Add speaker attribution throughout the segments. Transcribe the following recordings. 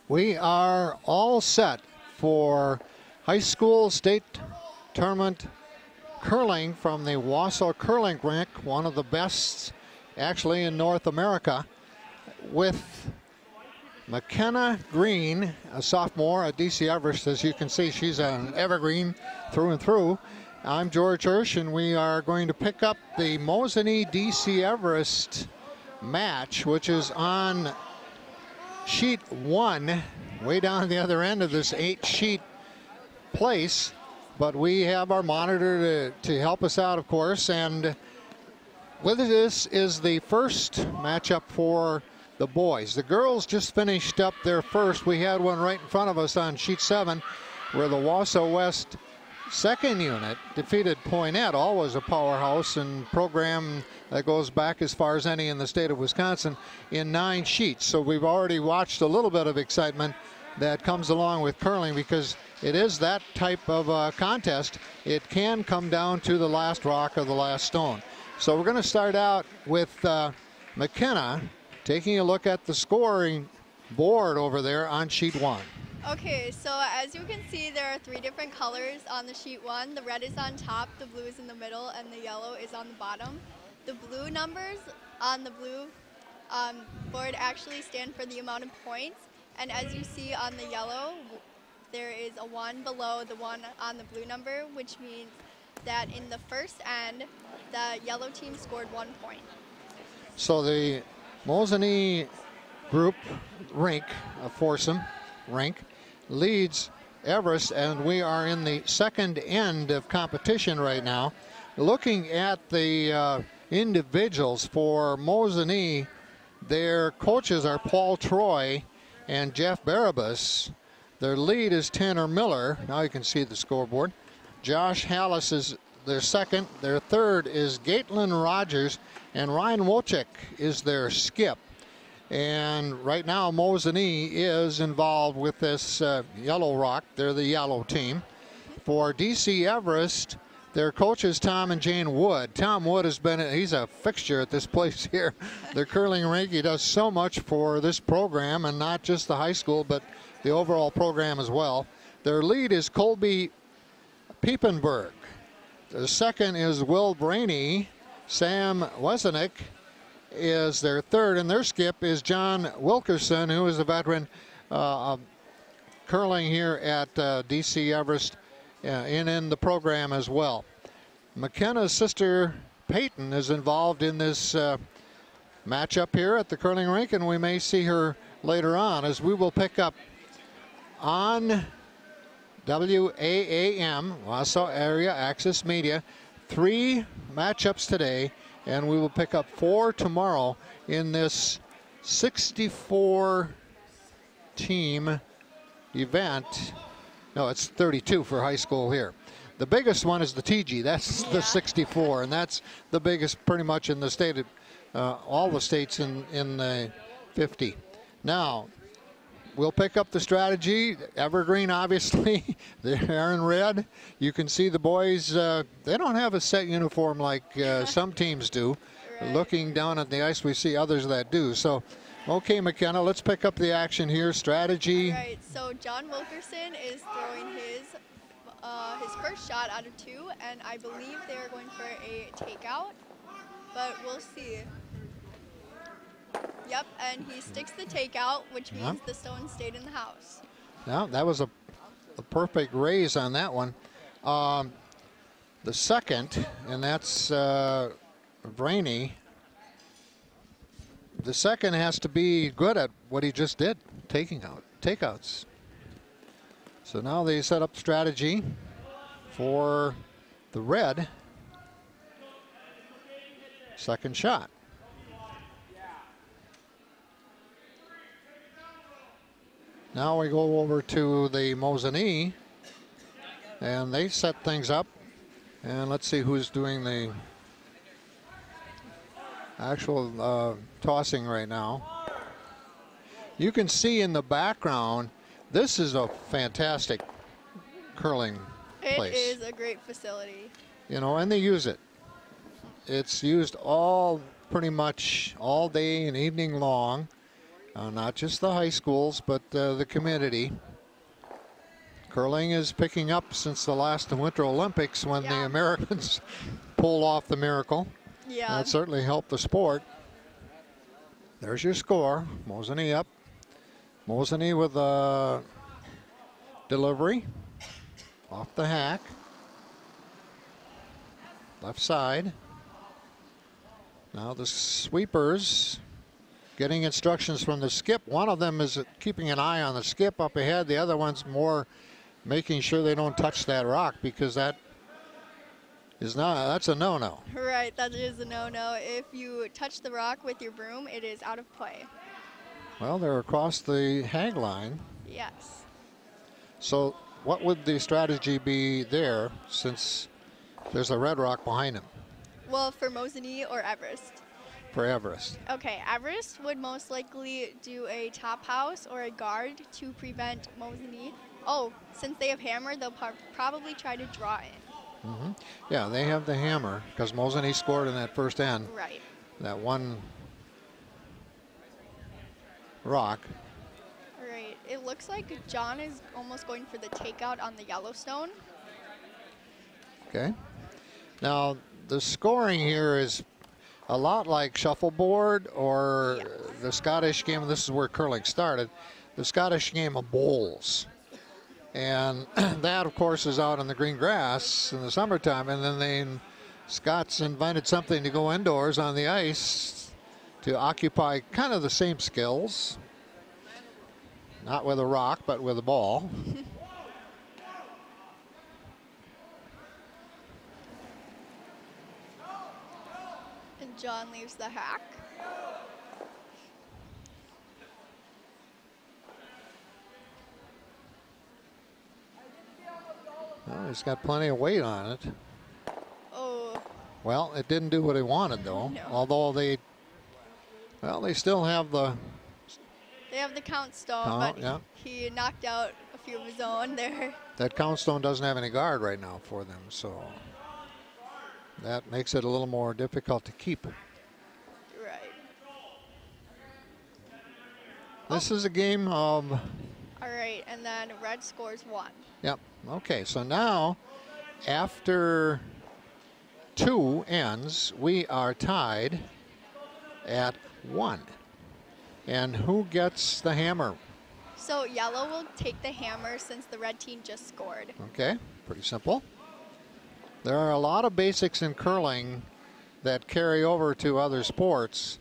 Speaker 1: We are all set for high school state tournament curling from the Wausau curling rink, one of the best actually in North America, with McKenna Green, a sophomore at DC Everest. As you can see, she's an evergreen through and through. I'm George Hirsch, and we are going to pick up the Mosinee DC Everest match, which is on sheet 1, way down at the other end of this 8-sheet place. But we have our monitor to help us out, of course. And with this is the first matchup for the boys. The girls just finished up their first. We had one right in front of us on sheet 7, where the Wausau West second unit defeated Poynette, always a powerhouse and program that goes back as far as any in the state of Wisconsin, in 9 sheets. So we've already watched a little bit of excitement that comes along with curling, because it is that type of contest. It can come down to the last rock or the last stone. So we're going to start out with McKenna taking a look at the scoring board over there on sheet 1.
Speaker 2: Okay, so as you can see, there are 3 different colors on the sheet 1. The red is on top, the blue is in the middle, and the yellow is on the bottom. The blue numbers on the blue board actually stand for the amount of points. And as you see on the yellow, there is a 1 below the 1 on the blue number, which means that in the first end, the yellow team scored 1 point.
Speaker 1: So the Mosinee group rink, a foursome rink, leads Everest, and we are in the second end of competition right now. Looking at the individuals for Mosinee, their coaches are Paul Troy and Jeff Barabas. Their lead is Tanner Miller. Now you can see the scoreboard. Josh Hallis is their second. Their third is Gaitlin Rogers, and Ryan Wojcik is their skip. And right now, Mosinee is involved with this Yellow Rock. They're the yellow team. For DC Everest, their coaches, Tom and Jane Wood. Tom Wood he's a fixture at this place here. Their curling rink. He does so much for this program, and not just the high school, but the overall program as well. Their lead is Colby Piepenberg. The second is Will Brainy. Sam Wesenick is their third, and their skip is John Wilkerson, who is a veteran curling here at DC Everest and in the program as well. McKenna's sister Peyton is involved in this matchup here at the curling rink, and we may see her later on, as we will pick up on WAAM, Wausau Area Access Media, 3 matchups today, and we will pick up 4 tomorrow in this 64 team event. No, it's 32 for high school here. The biggest one is the TG. That's the 64, and that's the biggest pretty much in the state of all the states in the 50. Now, we'll pick up the strategy. Evergreen, obviously, they're in red. You can see the boys, they don't have a set uniform like some teams do. Right. Looking down at the ice, we see others that do. So, okay, McKenna, let's pick up the action here. Strategy.
Speaker 2: All right, so John Wilkerson is throwing his first shot out of 2, and I believe they're going for a takeout, but we'll see. Yep, and he sticks the takeout, which means the stone stayed in the house.
Speaker 1: Now, that was a perfect raise on that one. The second, and that's Brainy. The second has to be good at what he just did, takeouts. So now they set up strategy for the red. Second shot. Now we go over to the Mosinee, and they set things up. And let's see who's doing the actual tossing right now. You can see in the background, this is a fantastic curling place.
Speaker 2: It is a great facility.
Speaker 1: You know, and they use it. It's used pretty much all day and evening long. Not just the high schools, but the community. Curling is picking up since the last Winter Olympics when the Americans pulled off the miracle.
Speaker 2: Yeah.
Speaker 1: That certainly helped the sport. There's your score. Mosinee up. Mosinee with a delivery off the hack. Left side. Now the sweepers getting instructions from the skip. One of them is keeping an eye on the skip up ahead. The other one's more making sure they don't touch that rock, because that's a no-no.
Speaker 2: Right, that is a no-no. If you touch the rock with your broom, it is out of play.
Speaker 1: Well, they're across the hang line.
Speaker 2: Yes.
Speaker 1: So what would the strategy be there, since there's a red rock behind them?
Speaker 2: Well, for Mosinee or Everest?
Speaker 1: For Everest.
Speaker 2: Okay, Everest would most likely do a top house or a guard to prevent Mosinee. Oh, since they have hammer, they'll probably try to draw in.
Speaker 1: Mm-hmm. Yeah, they have the hammer, because Mosinee scored in that first end.
Speaker 2: Right.
Speaker 1: That one rock.
Speaker 2: Right. It looks like John is almost going for the takeout on the Yellowstone.
Speaker 1: Okay. Now, the scoring here is a lot like shuffleboard or the Scottish game, and this is where curling started, the Scottish game of bowls. And that, of course, is out on the green grass in the summertime, and then Scots invented something to go indoors on the ice to occupy kind of the same skills. Not with a rock, but with a ball.
Speaker 2: And John leaves the hack.
Speaker 1: Well, he's got plenty of weight on it.
Speaker 2: Oh.
Speaker 1: Well, it didn't do what he wanted, though.
Speaker 2: No.
Speaker 1: Although they still have the...
Speaker 2: They have the count stone, but he knocked out a few of his own there.
Speaker 1: That count stone doesn't have any guard right now for them, so that makes it a little more difficult to keep.
Speaker 2: Right.
Speaker 1: This is a game of...
Speaker 2: All right, and then red scores 1.
Speaker 1: Yep. Okay, so now after 2 ends, we are tied at 1. And who gets the hammer?
Speaker 2: So yellow will take the hammer since the red team just scored.
Speaker 1: Okay, pretty simple. There are a lot of basics in curling that carry over to other sports,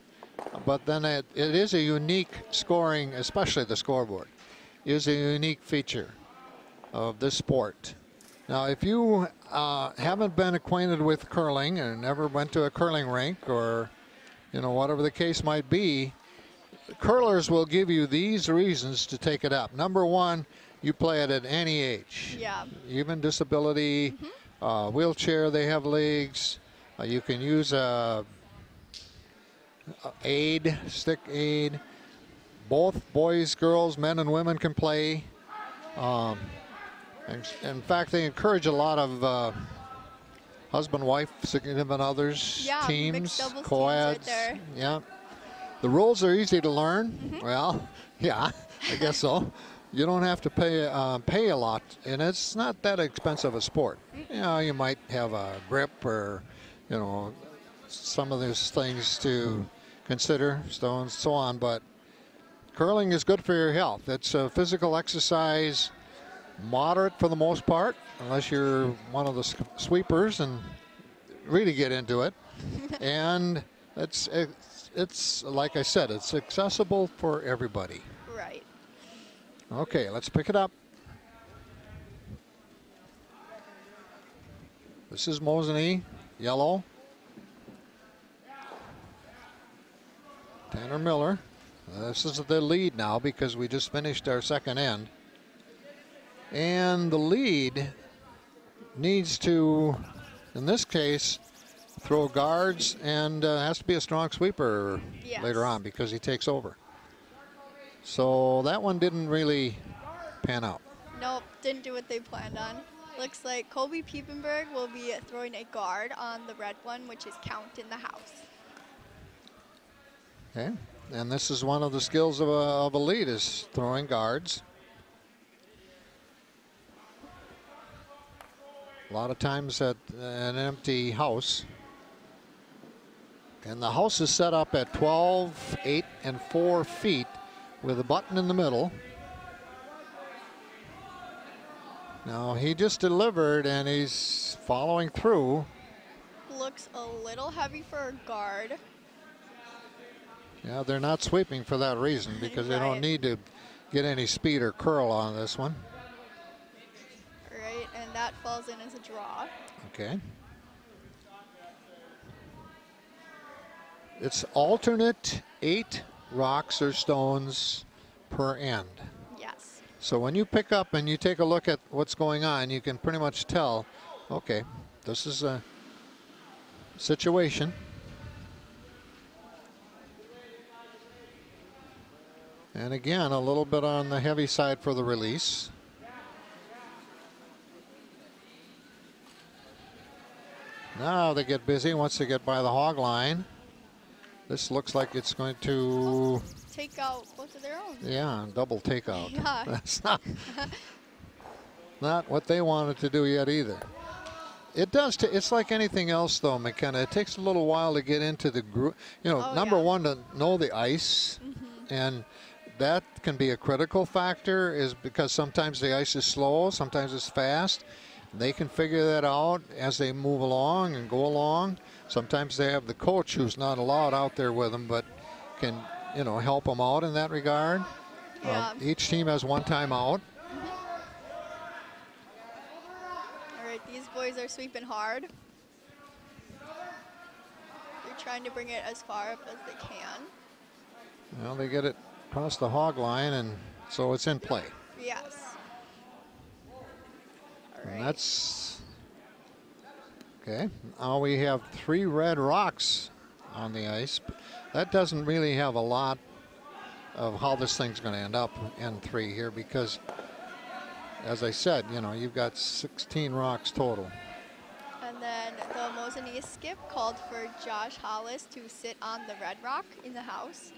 Speaker 1: but then it is a unique scoring, especially the scoreboard, is a unique feature of this sport. Now, if you haven't been acquainted with curling and never went to a curling rink or, whatever the case might be, curlers will give you these reasons to take it up. Number one, you play it at any age.
Speaker 2: Yeah.
Speaker 1: Even disability, wheelchair, they have leagues. You can use a stick aid. Both boys, girls, men and women can play. In fact, they encourage a lot of husband-wife, significant others, teams,
Speaker 2: mixed doubles
Speaker 1: co-eds.
Speaker 2: teams right there.
Speaker 1: Yeah. The rules are easy to learn. Well, yeah, I guess so. You don't have to pay a lot, and it's not that expensive a sport. You might have a grip or, some of those things to consider, stones, so on, but curling is good for your health. It's a physical exercise, moderate for the most part, unless you're one of the sweepers and really get into it. And it's like I said, it's accessible for everybody.
Speaker 2: Right.
Speaker 1: Okay, let's pick it up. This is Mosinee, yellow. Tanner Miller. This is the lead now because we just finished our second end. And the lead needs to, in this case, throw guards and has to be a strong sweeper later on because he takes over. So that one didn't really pan out.
Speaker 2: Nope, didn't do what they planned on. Looks like Colby Piepenberg will be throwing a guard on the red one, which is count in the house.
Speaker 1: Okay, And this is one of the skills of a lead, is throwing guards. A lot of times at an empty house. And the house is set up at 12, 8, and 4 feet with a button in the middle. Now he just delivered and he's following through.
Speaker 2: Looks a little heavy for a guard.
Speaker 1: Yeah, they're not sweeping for that reason because they don't need to get any speed or curl on this one.
Speaker 2: Right, and that falls in as a draw.
Speaker 1: Okay. It's alternate 8 rocks or stones per end.
Speaker 2: Yes.
Speaker 1: So when you pick up and you take a look at what's going on, you can pretty much tell, okay, this is a situation. And again, a little bit on the heavy side for the release. Now they get busy once they get by the hog line. This looks like it's going to
Speaker 2: take out both of their own.
Speaker 1: Yeah, double takeout.
Speaker 2: Yeah.
Speaker 1: That's not what they wanted to do yet either. It does. It's like anything else, though, McKenna. It takes a little while to get into the group. You know, number one, to know the ice, and that can be a critical factor, is because sometimes the ice is slow, sometimes it's fast. They can figure that out as they move along and go along. Sometimes they have the coach who's not allowed out there with them, but can, you know, help them out in that regard.
Speaker 2: Yeah.
Speaker 1: Each team has one timeout.
Speaker 2: All right, these boys are sweeping hard. They're trying to bring it as far up as they can.
Speaker 1: Well, they get it across the hog line, and so it's in play.
Speaker 2: Yes.
Speaker 1: And that's okay. Now we have 3 red rocks on the ice. That doesn't really have a lot of how this thing's going to end up in 3 here, because, as I said, you know, you've got 16 rocks total.
Speaker 2: And then the Mosinee skip called for Josh Hollis to sit on the red rock in the house.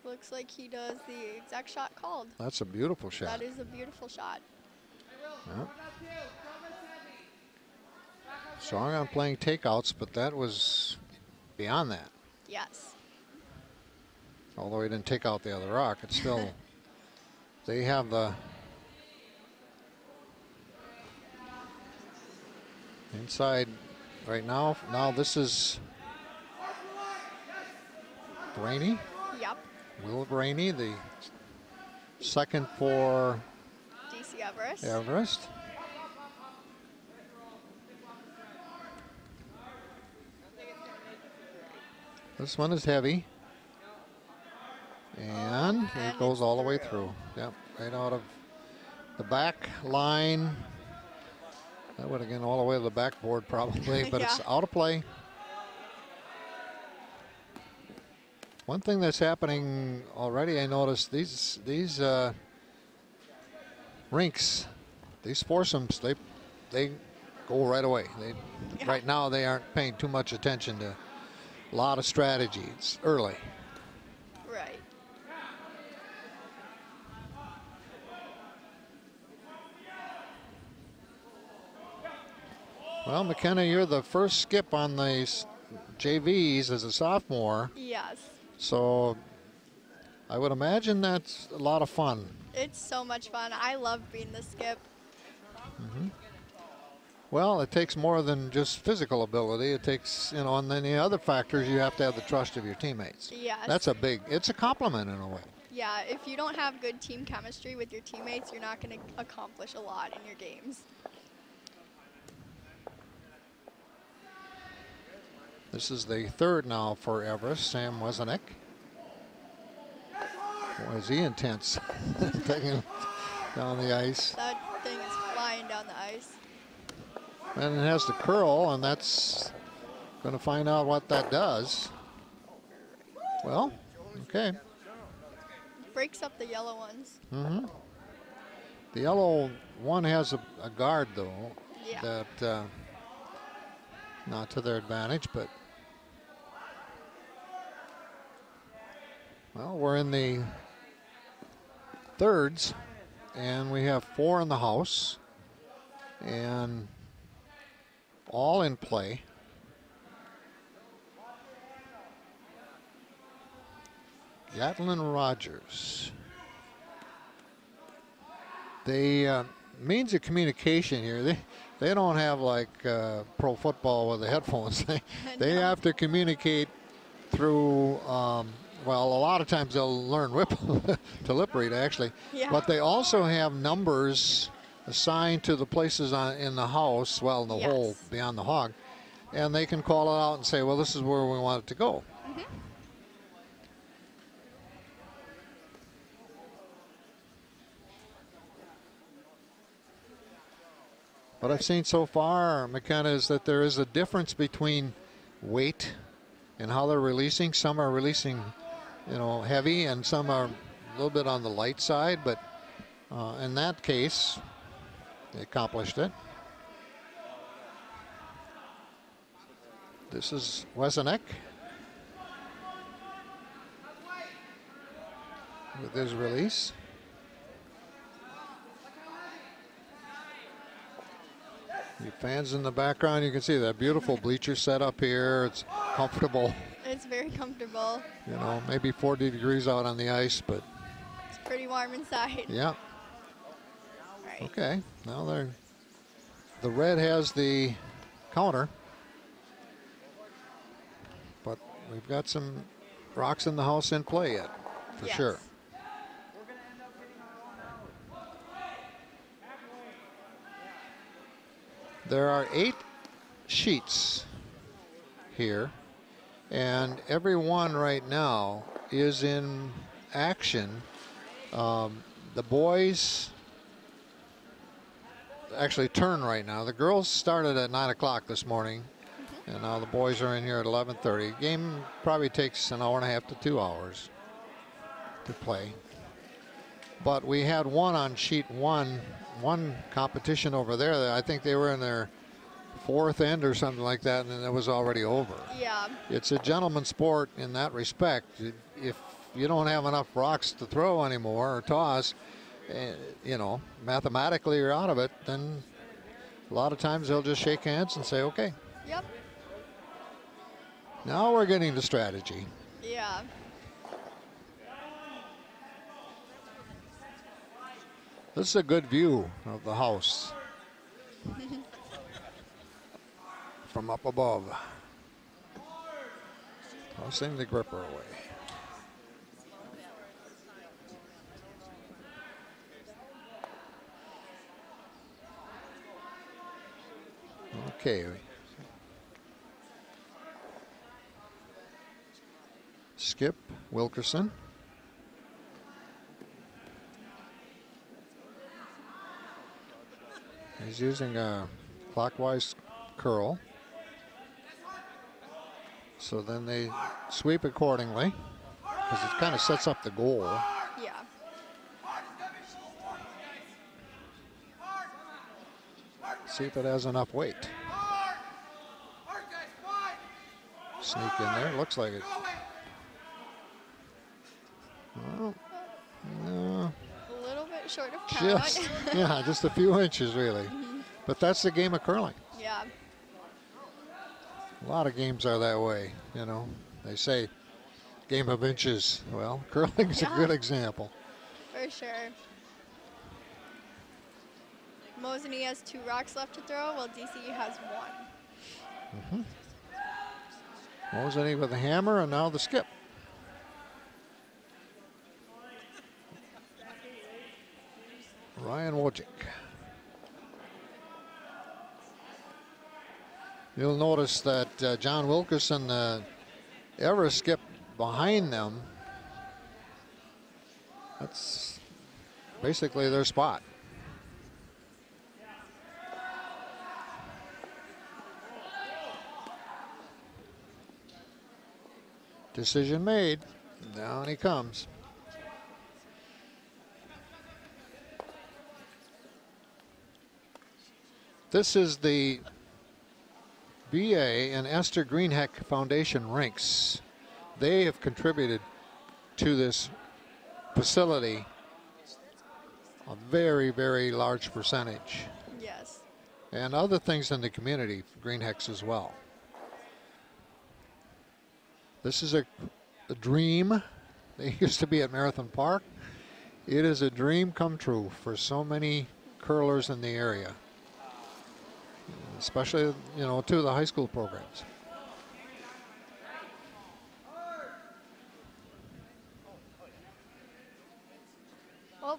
Speaker 2: Looks like he does the exact shot called.
Speaker 1: That's a beautiful shot.
Speaker 2: That is a beautiful shot.
Speaker 1: Yeah. Strong on playing takeouts, but that was beyond that.
Speaker 2: Yes.
Speaker 1: Although he didn't take out the other rock, it's still, they have the inside right now. Now this is Graney.
Speaker 2: Yep.
Speaker 1: Will Graney, the second for
Speaker 2: DC Everest.
Speaker 1: Everest. This one is heavy. And it goes all the way through. Yep, right out of the back line. That would have gone all the way to the backboard probably, but it's out of play. One thing that's happening already, I noticed these rinks, these foursomes, they go right away. Right now they aren't paying too much attention to a lot of strategies early.
Speaker 2: Right.
Speaker 1: Well, McKenna, you're the first skip on the JVs as a sophomore.
Speaker 2: Yes.
Speaker 1: So I would imagine that's a lot of fun.
Speaker 2: It's so much fun. I love being the skip.
Speaker 1: Well, it takes more than just physical ability. It takes, you know, and then the other factors, you have to have the trust of your teammates.
Speaker 2: Yes.
Speaker 1: That's it's a compliment in a way.
Speaker 2: Yeah, if you don't have good team chemistry with your teammates, you're not going to accomplish a lot in your games.
Speaker 1: This is the third now for Everest, Sam Mosinee. Boy, is he intense. Taking down the ice.
Speaker 2: That thing is flying down the ice.
Speaker 1: And it has the curl, and that's going to find out what that does. Well, okay.
Speaker 2: breaks up the yellow ones.
Speaker 1: Mm-hmm. The yellow one has a guard, though,
Speaker 2: Yeah.
Speaker 1: that not to their advantage, but well, we're in the thirds, and we have 4 in the house, and all in play. Gatlin Rogers. The means of communication here, they don't have like pro football with the headphones. They
Speaker 2: No.
Speaker 1: have to communicate through, well, a lot of times they'll learn to lip read, actually.
Speaker 2: Yeah.
Speaker 1: But they also have numbers assigned to the places in the house, well, in the hole
Speaker 2: Yes.
Speaker 1: beyond the hog. And they can call it out and say, well, this is where we want it to go.
Speaker 2: Mhm.
Speaker 1: What I've seen so far, McKenna, is that there is a difference between weight and how they're releasing. Some are releasing, heavy, and some are a little bit on the light side. But in that case, they accomplished it. This is Mosinee with his release. You fans in the background, you can see that beautiful bleacher set up here. It's comfortable.
Speaker 2: It's very comfortable.
Speaker 1: Maybe 40 degrees out on the ice, but
Speaker 2: It's pretty warm inside.
Speaker 1: yeah.
Speaker 2: Right.
Speaker 1: Okay, now the red has the counter, but we've got some rocks in the house in play yet, for
Speaker 2: Yes.
Speaker 1: sure. There are 8 sheets here, and every one right now is in action. The boys actually turn right now. The girls started at 9 o'clock this morning, and now the boys are in here at 11:30. Game probably takes an hour and a half to 2 hours to play. But we had one on sheet one competition over there that I think they were in their 4th end or something like that, and it was already over.
Speaker 2: Yeah.
Speaker 1: It's a gentleman's sport in that respect. If you don't have enough rocks to throw anymore or toss, mathematically you're out of it, then a lot of times they'll just shake hands and say, okay.
Speaker 2: Yep.
Speaker 1: Now we're getting to strategy.
Speaker 2: Yeah.
Speaker 1: This is a good view of the house from up above. Tossing the gripper away. Okay. Skip Wilkerson. He's using a clockwise curl. So then they sweep accordingly, because it kind of sets up the goal.
Speaker 2: Yeah.
Speaker 1: See if it has enough weight. Sneak in there, looks like it. Well, no.
Speaker 2: A little bit short of count.
Speaker 1: Yeah, just a few inches really. But that's the game of curling.
Speaker 2: Yeah.
Speaker 1: A lot of games are that way, They say game of inches. Well, curling's a good example.
Speaker 2: For sure. Mosinee has 2 rocks left to throw, while DCE has 1.
Speaker 1: Mosinee with the hammer, and now the skip. Ryan Wojcik. You'll notice that John Wilkerson, ever skip behind them. That's basically their spot. Decision made. Down he comes. This is the BA and Esther Greenheck Foundation rinks. They have contributed to this facility a very, very large percentage.
Speaker 2: Yes.
Speaker 1: And other things in the community, Greenhecks as well. This is a dream. They used to be at Marathon Park. It is a dream come true for so many curlers in the area, especially, you know, two of the high school programs.
Speaker 2: Oh,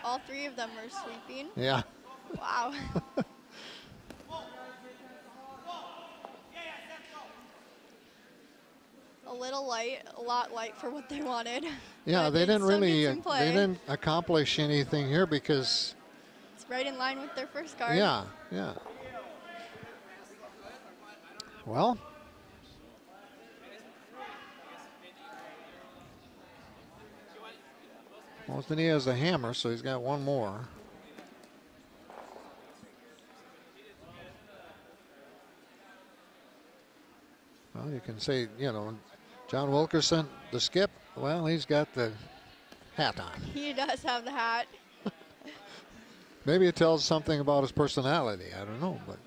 Speaker 2: all three of them are sweeping.
Speaker 1: Yeah.
Speaker 2: Wow. A little light, a lot light for what they wanted.
Speaker 1: Yeah,
Speaker 2: But
Speaker 1: they
Speaker 2: it
Speaker 1: didn't
Speaker 2: still
Speaker 1: really,
Speaker 2: gets some play.
Speaker 1: they didn't accomplish anything here because.
Speaker 2: It's right in line with their first card.
Speaker 1: Yeah, yeah. Well, Mosinee has a hammer, so he's got one more. Well, you can say, you know, John Wilkerson, the skip, well, he's got the hat on.
Speaker 2: He does have the hat.
Speaker 1: Maybe it tells something about his personality. I don't know, but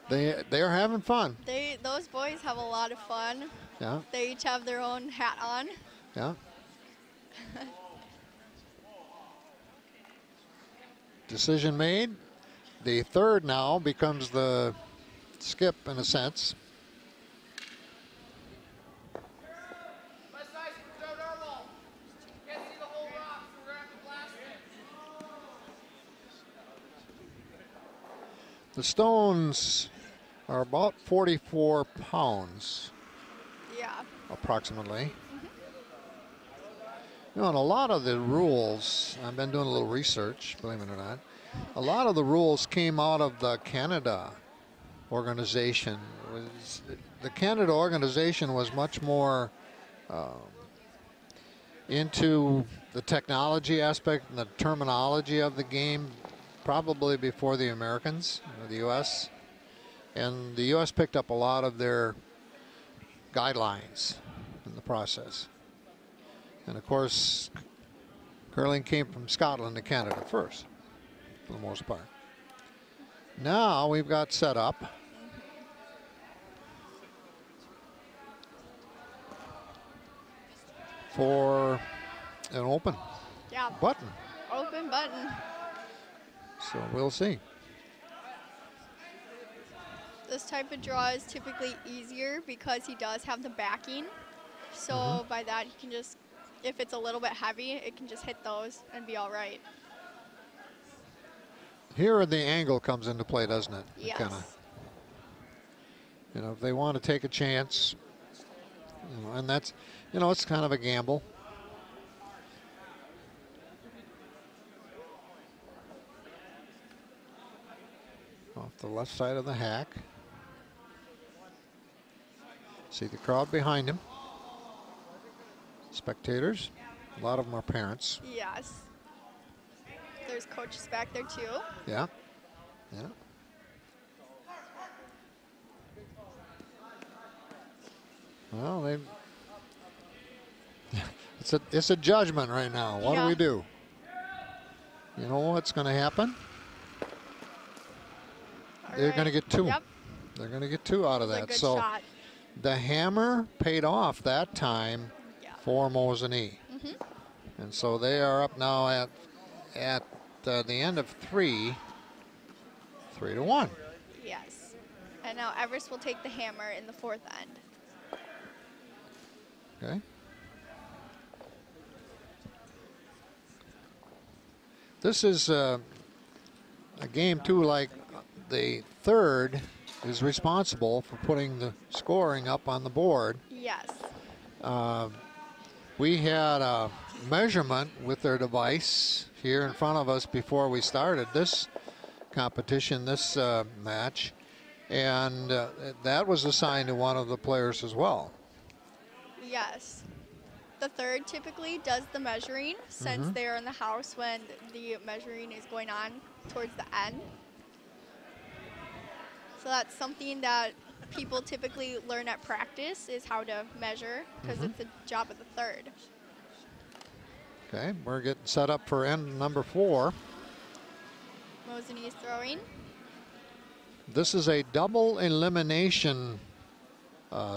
Speaker 1: they are having fun.
Speaker 2: Those boys have a lot of fun.
Speaker 1: Yeah.
Speaker 2: They each have their own hat on.
Speaker 1: Yeah. Decision made. The third now becomes the skip in a sense. The stones are about 44 pounds.
Speaker 2: Yeah.
Speaker 1: Approximately. You know, and a lot of the rules, I've been doing a little research, believe it or not, a lot of the rules came out of the Canada organization. The Canada organization was much more into the technology aspect and the terminology of the game, probably before the Americans, the U.S. And the U.S. picked up a lot of their guidelines in the process. And of course, curling came from Scotland to Canada first, for the most part. Now we've got set up. For an open button.
Speaker 2: Open button.
Speaker 1: So we'll see.
Speaker 2: This type of draw is typically easier because he does have the backing. So by that, he can just, if it's a little bit heavy, it can just hit those and be all right.
Speaker 1: Here the angle comes into play, doesn't it?
Speaker 2: Yes.
Speaker 1: Kinda, you know, if they want to take a chance, you know, and that's, you know, it's kind of a gamble. Off the left side of the hack. See the crowd behind him. Spectators. A lot of them are parents.
Speaker 2: Yes. There's coaches back there too.
Speaker 1: Yeah. Yeah. Well, it's a judgment right now. What do we do? You know what's going to happen? They're going to get two.
Speaker 2: Yep.
Speaker 1: They're going to get two out of that.
Speaker 2: Good
Speaker 1: so
Speaker 2: shot.
Speaker 1: the hammer paid off that time for Mosinee. And so they are up now at the end of 3-1.
Speaker 2: Yes. And now Everest will take the hammer in the fourth end.
Speaker 1: Okay. This is a game too, like the third is responsible for putting the scoring up on the board.
Speaker 2: Yes.
Speaker 1: We had a measurement with their device here in front of us before we started this competition, this match, and that was assigned to one of the players as well.
Speaker 2: Yes. The third typically does the measuring since they're in the house when the measuring is going on towards the end. So that's something that people typically learn at practice, is how to measure, because it's the job of the third.
Speaker 1: Okay, we're getting set up for end number 4.
Speaker 2: Mosinee is throwing.
Speaker 1: This is a double elimination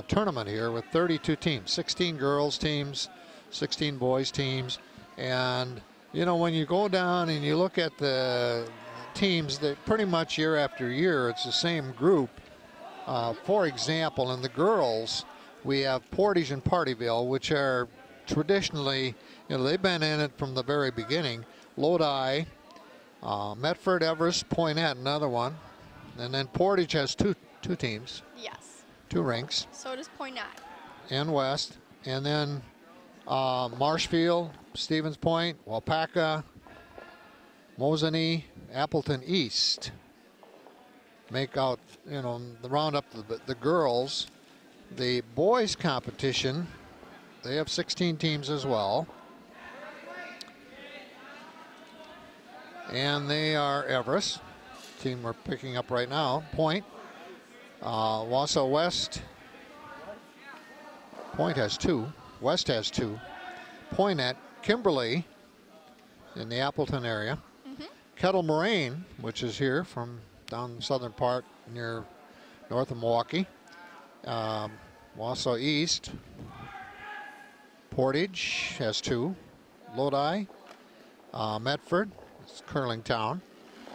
Speaker 1: tournament here with 32 teams, 16 girls teams, 16 boys teams. And, you know, when you go down and you look at the teams, that pretty much year after year, it's the same group. For example, in the girls, we have Portage and Partyville, which are traditionally, you know, they've been in it from the very beginning. Lodi, Medford, Everest, Poinette, another one. And then Portage has two teams.
Speaker 2: Yes.
Speaker 1: 2 rinks.
Speaker 2: So does Poinette.
Speaker 1: And West. And then Marshfield, Stevens Point, Wapaka, Mosinee, Appleton East make out, you know, the round up the girls. The boys competition, they have 16 teams as well. And they are Everest, team we're picking up right now, Point, Wausau West. Point has 2, West has 2. Poinette, Kimberly in the Appleton area. Kettle Moraine, which is here from down the southern part near north of Milwaukee. Wausau East. Portage has 2. Lodi, Medford, it's curling town.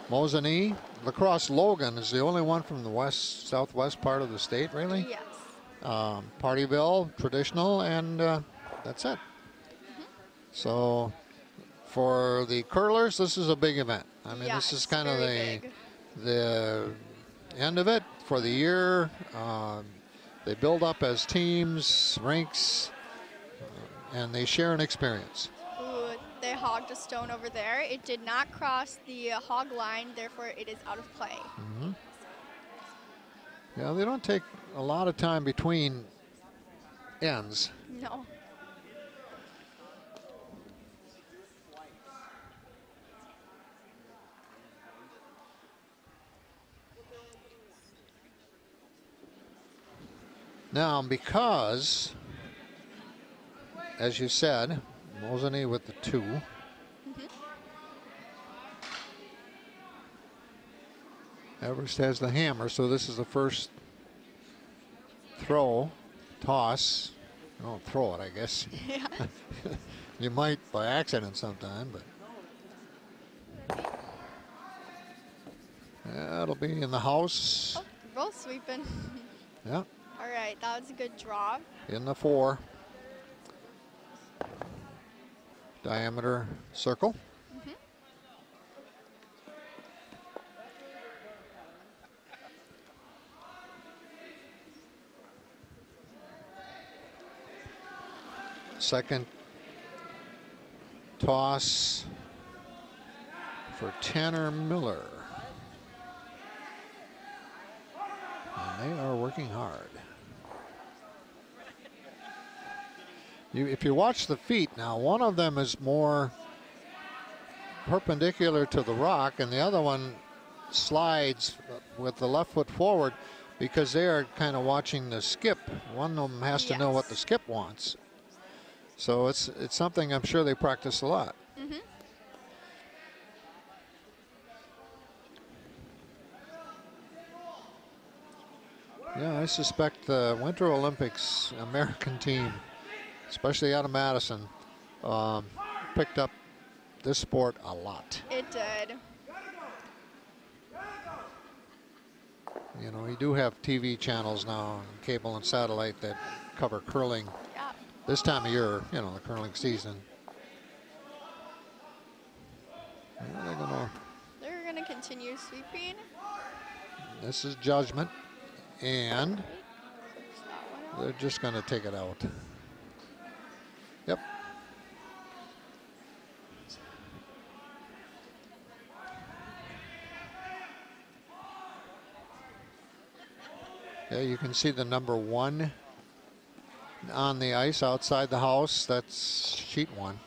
Speaker 1: Mosinee, Lacrosse Logan is the only one from the southwest part of the state, really.
Speaker 2: Yes.
Speaker 1: Partyville, traditional, and that's it. So for the curlers, this is a big event. I mean,
Speaker 2: yes,
Speaker 1: this is kind of
Speaker 2: big.
Speaker 1: the end of it for the year. They build up as teams, rinks, and they share an experience.
Speaker 2: Ooh, they hogged a stone over there. It did not cross the hog line, therefore it is out of play.
Speaker 1: Yeah, they don't take a lot of time between ends.
Speaker 2: No.
Speaker 1: Now, because, as you said, Mosinee with the 2. Everest has the hammer, so this is the first throw, toss. You don't throw it, I guess.
Speaker 2: Yeah.
Speaker 1: You might by accident sometime, but that'll be in the house.
Speaker 2: Oh, roll sweeping.
Speaker 1: Yeah.
Speaker 2: All right, that was a good draw.
Speaker 1: In the 4. Diameter circle. Second toss for Tanner Miller. And they are working hard. If you watch the feet now, one of them is more perpendicular to the rock and the other one slides with the left foot forward because they are kind of watching the skip. One of them has to know what the skip wants. So it's something I'm sure they practice a lot. Yeah, I suspect the Winter Olympics American team, especially out of Madison, picked up this sport a lot.
Speaker 2: It did.
Speaker 1: You know, you do have TV channels now, cable and satellite, that cover curling.
Speaker 2: Yeah.
Speaker 1: This time of year, you know, the curling season.
Speaker 2: They're gonna continue sweeping.
Speaker 1: This is judgment, and they're just going to take it out. Yep. Yeah, you can see the number 1 on the ice outside the house. That's sheet 1.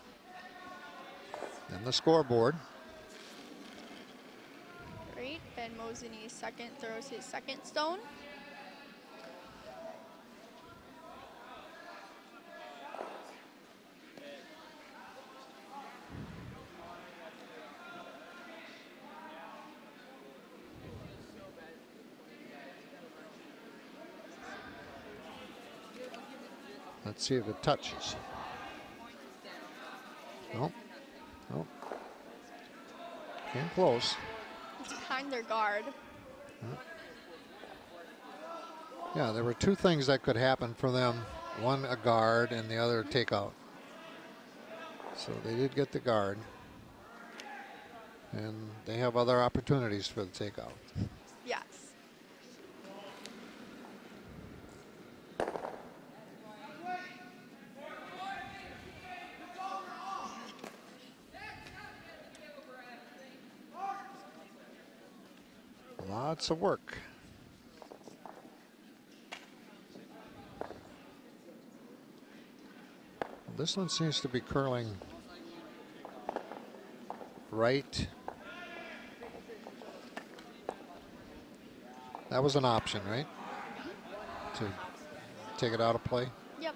Speaker 1: And the scoreboard.
Speaker 2: Great then Mosinee second throws his second stone.
Speaker 1: Let's see if it touches. Nope. Nope. Came close.
Speaker 2: It's behind their guard.
Speaker 1: Yeah, there were two things that could happen for them. One, a guard, and the other, takeout. So they did get the guard. And they have other opportunities for the takeout.
Speaker 2: Yes.
Speaker 1: Lots of work. This one seems to be curling right. That was an option, right? To take it out of play?
Speaker 2: Yep.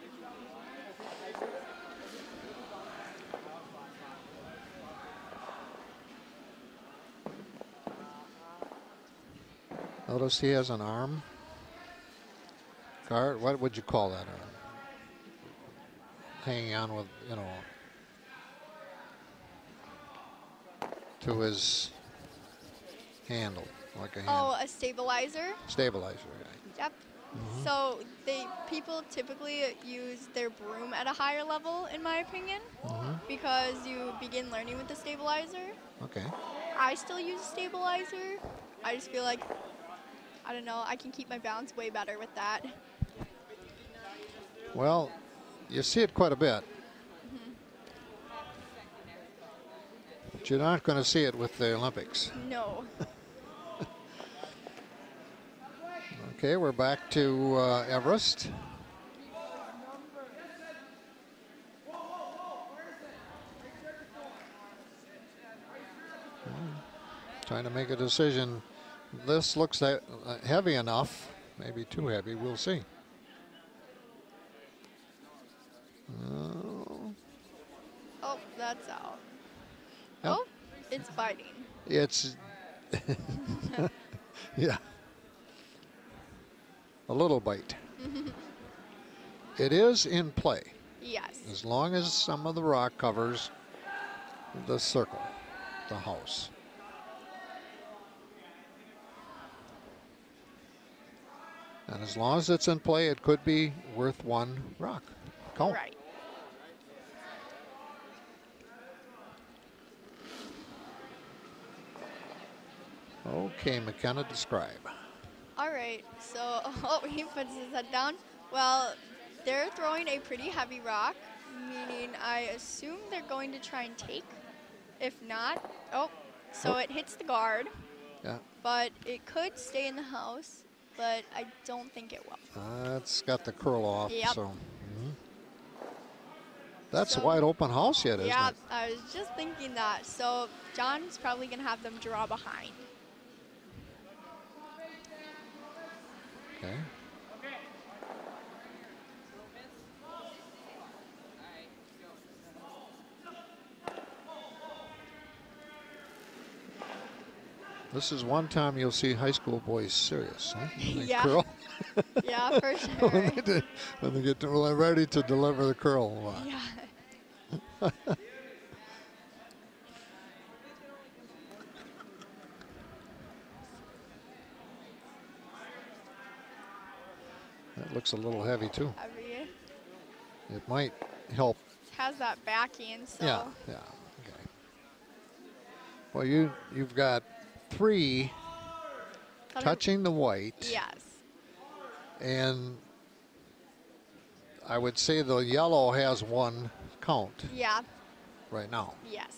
Speaker 1: Notice he has an arm guard. What would you call that arm? Hanging on with, you know, to his handle, like a handle.
Speaker 2: Oh, a stabilizer?
Speaker 1: Stabilizer, right.
Speaker 2: Yep. So people typically use their broom at a higher level, in my opinion, because you begin learning with the stabilizer.
Speaker 1: Okay.
Speaker 2: I still use a stabilizer. I just feel like, I don't know, I can keep my balance way better with that.
Speaker 1: Well, you see it quite a bit. But you're not going to see it with the Olympics.
Speaker 2: No.
Speaker 1: Okay, we're back to Everest. Trying to make a decision. This looks heavy enough, maybe too heavy. We'll see.
Speaker 2: Oh, that's out.
Speaker 1: Yep.
Speaker 2: Oh, it's biting.
Speaker 1: It's, yeah, a little bite. It is in play.
Speaker 2: Yes.
Speaker 1: As long as some of the rock covers the circle, the house. And as long as it's in play, it could be worth one rock. Count.
Speaker 2: Right.
Speaker 1: Okay, McKenna, describe.
Speaker 2: All right, so, oh, he puts his head down. Well, they're throwing a pretty heavy rock, meaning I assume they're going to try and take. If not, so it hits the guard.
Speaker 1: Yeah.
Speaker 2: But it could stay in the house, but I don't think it will.
Speaker 1: It's got the curl off,
Speaker 2: Yep.
Speaker 1: so. That's a wide open house yet, isn't
Speaker 2: Yeah,
Speaker 1: it?
Speaker 2: I was just thinking that. So John's probably going to have them draw behind.
Speaker 1: Okay. This is one time you'll see high school boys serious, huh? When they
Speaker 2: Yeah.
Speaker 1: curl.
Speaker 2: Yeah, for sure.
Speaker 1: when they get ready to deliver the curl.
Speaker 2: Yeah.
Speaker 1: That looks a little heavy too.
Speaker 2: Heavy.
Speaker 1: It might help.
Speaker 2: It has that backing, so.
Speaker 1: Yeah, yeah. Okay. Well, you've got 3 touching the white.
Speaker 2: Yes.
Speaker 1: And I would say the yellow has 1 count
Speaker 2: Yeah.
Speaker 1: right now.
Speaker 2: Yes.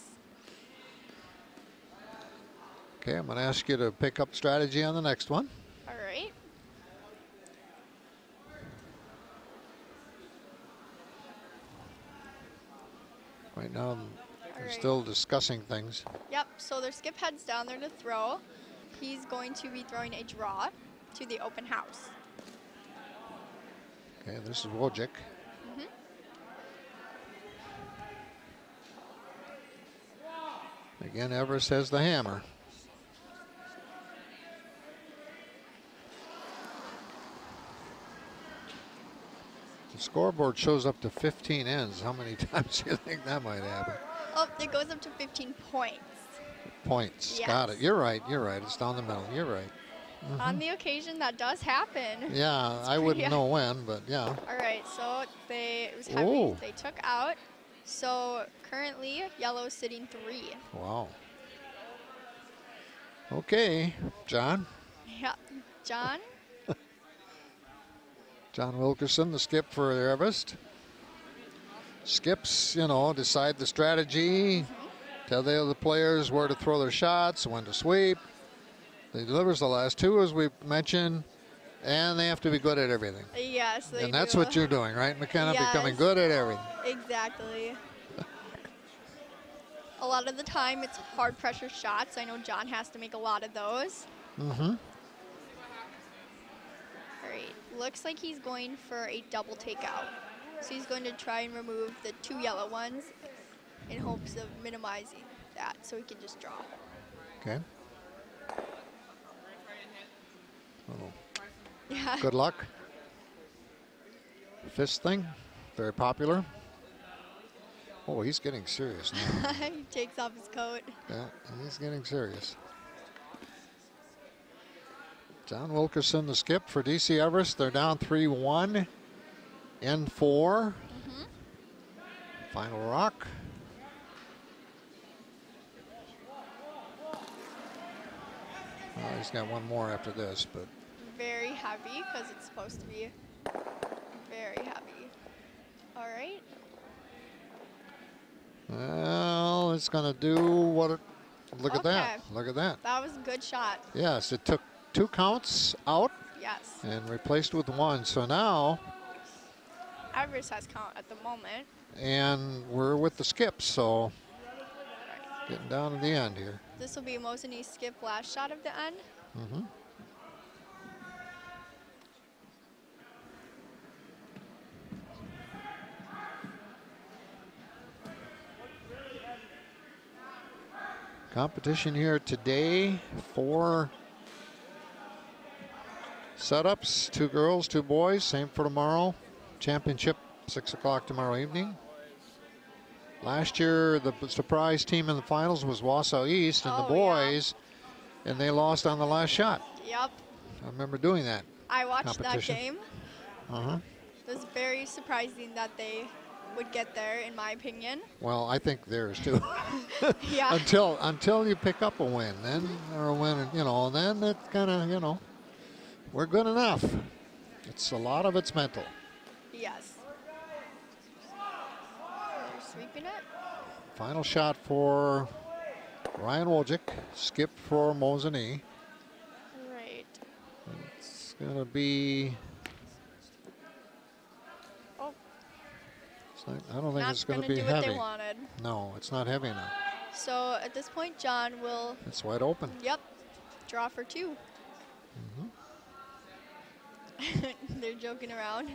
Speaker 1: Okay, I'm going to ask you to pick up strategy on the next one.
Speaker 2: All right.
Speaker 1: Right now, they're
Speaker 2: right.
Speaker 1: still discussing things.
Speaker 2: Yep, so their skip heads down there to throw. he's going to be throwing a draw to the open house.
Speaker 1: Okay, this is Wojcik. Again, Everest has the hammer. The scoreboard shows up to 15 ends. How many times do you think that might happen?
Speaker 2: Oh, it goes up to 15 points.
Speaker 1: Points.
Speaker 2: Yes.
Speaker 1: Got it. You're right. You're right. It's down the middle. You're right.
Speaker 2: On the occasion, that does happen.
Speaker 1: Yeah, I wouldn't know when, but yeah.
Speaker 2: All right, so it was heavy.
Speaker 1: Ooh.
Speaker 2: They took out. So currently, yellow is sitting 3.
Speaker 1: Wow. Okay, John.
Speaker 2: Yeah, John.
Speaker 1: John Wilkerson, the skip for Everest. Skips, you know, decide the strategy, tell the other players where to throw their shots, when to sweep. He delivers the last 2, as we mentioned, and they have to be good at everything.
Speaker 2: Yes, they
Speaker 1: And that's
Speaker 2: do.
Speaker 1: what you're doing, right, McKenna?
Speaker 2: Yes.
Speaker 1: Becoming good at everything.
Speaker 2: Exactly. A lot of the time, it's hard pressure shots. I know John has to make a lot of those.
Speaker 1: Mm-hmm.
Speaker 2: All right, looks like he's going for a double takeout. So he's going to try and remove the 2 yellow ones in hopes of minimizing that so he can just draw.
Speaker 1: Okay. Oh.
Speaker 2: Yeah.
Speaker 1: Good luck. Fist thing, very popular. Oh, he's getting serious now.
Speaker 2: He takes off his coat.
Speaker 1: Yeah, he's getting serious. John Wilkerson, the skip for DC Everest. They're down 3-1 in 4. Final rock. Well, he's got one more after this, but
Speaker 2: Very heavy because it's supposed to be very heavy. All right.
Speaker 1: well, it's going to do what it. Look at that.
Speaker 2: Okay.
Speaker 1: Look at that.
Speaker 2: That was a good shot.
Speaker 1: Yes, it took 2 counts out
Speaker 2: Yes.
Speaker 1: and replaced with 1. So now,
Speaker 2: Everest has count at the moment.
Speaker 1: and we're with the skips, so getting down to the end here.
Speaker 2: This will be Mosinee's skip last shot of the end.
Speaker 1: Mm-hmm. Competition here today, 4 setups, 2 girls, 2 boys, same for tomorrow. Championship, 6 o'clock tomorrow evening. Last year, the surprise team in the finals was Wausau East and the boys, and they lost on the last shot.
Speaker 2: Yep.
Speaker 1: I remember doing that.
Speaker 2: I watched that
Speaker 1: Competition.
Speaker 2: game.
Speaker 1: Uh-huh.
Speaker 2: It was very surprising that they would get there, in my opinion.
Speaker 1: Well, I think theirs too.
Speaker 2: Yeah.
Speaker 1: until you pick up a win, then or a win, you know, and then it's kind of, you know, we're good enough. It's a lot of it's mental.
Speaker 2: Yes. They're sweeping it.
Speaker 1: Final shot for Ryan Wojcik, skip for Mosinee.
Speaker 2: Right.
Speaker 1: It's gonna be.
Speaker 2: Oh,
Speaker 1: I don't think
Speaker 2: not
Speaker 1: it's gonna
Speaker 2: gonna
Speaker 1: be
Speaker 2: do what
Speaker 1: heavy.
Speaker 2: they wanted.
Speaker 1: No, it's not heavy enough.
Speaker 2: So at this point, John will.
Speaker 1: It's wide open.
Speaker 2: Yep. Draw for 2. They're joking around.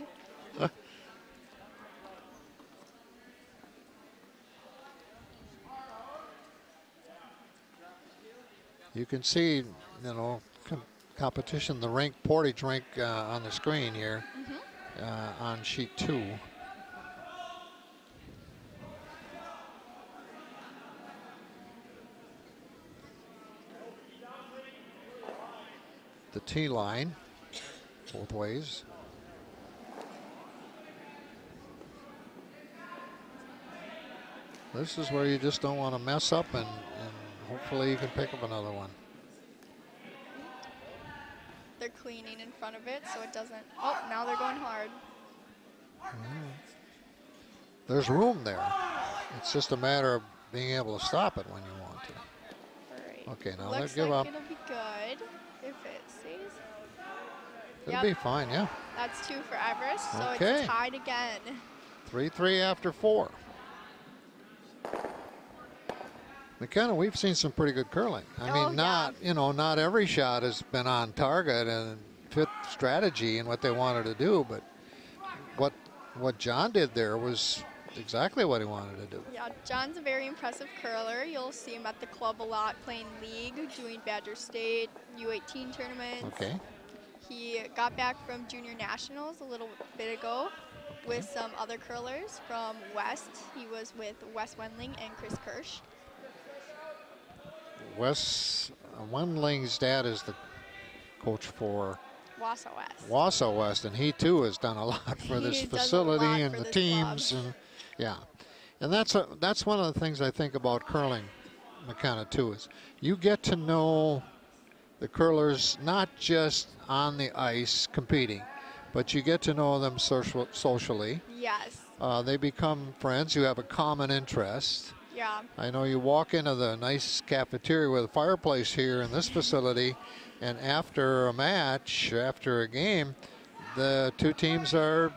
Speaker 1: You can see, you know, competition, the rink, Portage rink on the screen here on sheet 2. The T line, both ways. This is where you just don't want to mess up, and hopefully you can pick up another one.
Speaker 2: They're cleaning in front of it so it doesn't. Oh, now they're going hard.
Speaker 1: There's room there. It's just a matter of being able to stop it when you want to.
Speaker 2: All right.
Speaker 1: Okay, now
Speaker 2: Looks
Speaker 1: let's give
Speaker 2: like
Speaker 1: up.
Speaker 2: it'll be good if it stays.
Speaker 1: It'll be fine, yeah.
Speaker 2: That's 2 for Everest, so
Speaker 1: Okay.
Speaker 2: it's tied again.
Speaker 1: 3-3 after 4. McKenna, we've seen some pretty good curling. I mean, not every shot has been on target and fit strategy and what they wanted to do, but what John did there was exactly what he wanted to do.
Speaker 2: Yeah, John's a very impressive curler. You'll see him at the club a lot playing league, doing Badger State, U18 tournaments.
Speaker 1: Okay.
Speaker 2: He got back from junior nationals a little bit ago with some other curlers from West. He was with Wes Wendling and Chris Kirsch.
Speaker 1: Wes Wendling's dad is the coach for
Speaker 2: Wausau West.
Speaker 1: Wausau West, and he too has done a lot for this facility and the teams, and yeah, and that's one of the things I think about curling, McKenna, too, is you get to know the curlers not just on the ice competing, but you get to know them socially.
Speaker 2: Yes.
Speaker 1: They become friends. You have a common interest.
Speaker 2: Yeah.
Speaker 1: I know you walk into the nice cafeteria with a fireplace here in this facility, and after a match, after a game, the two teams are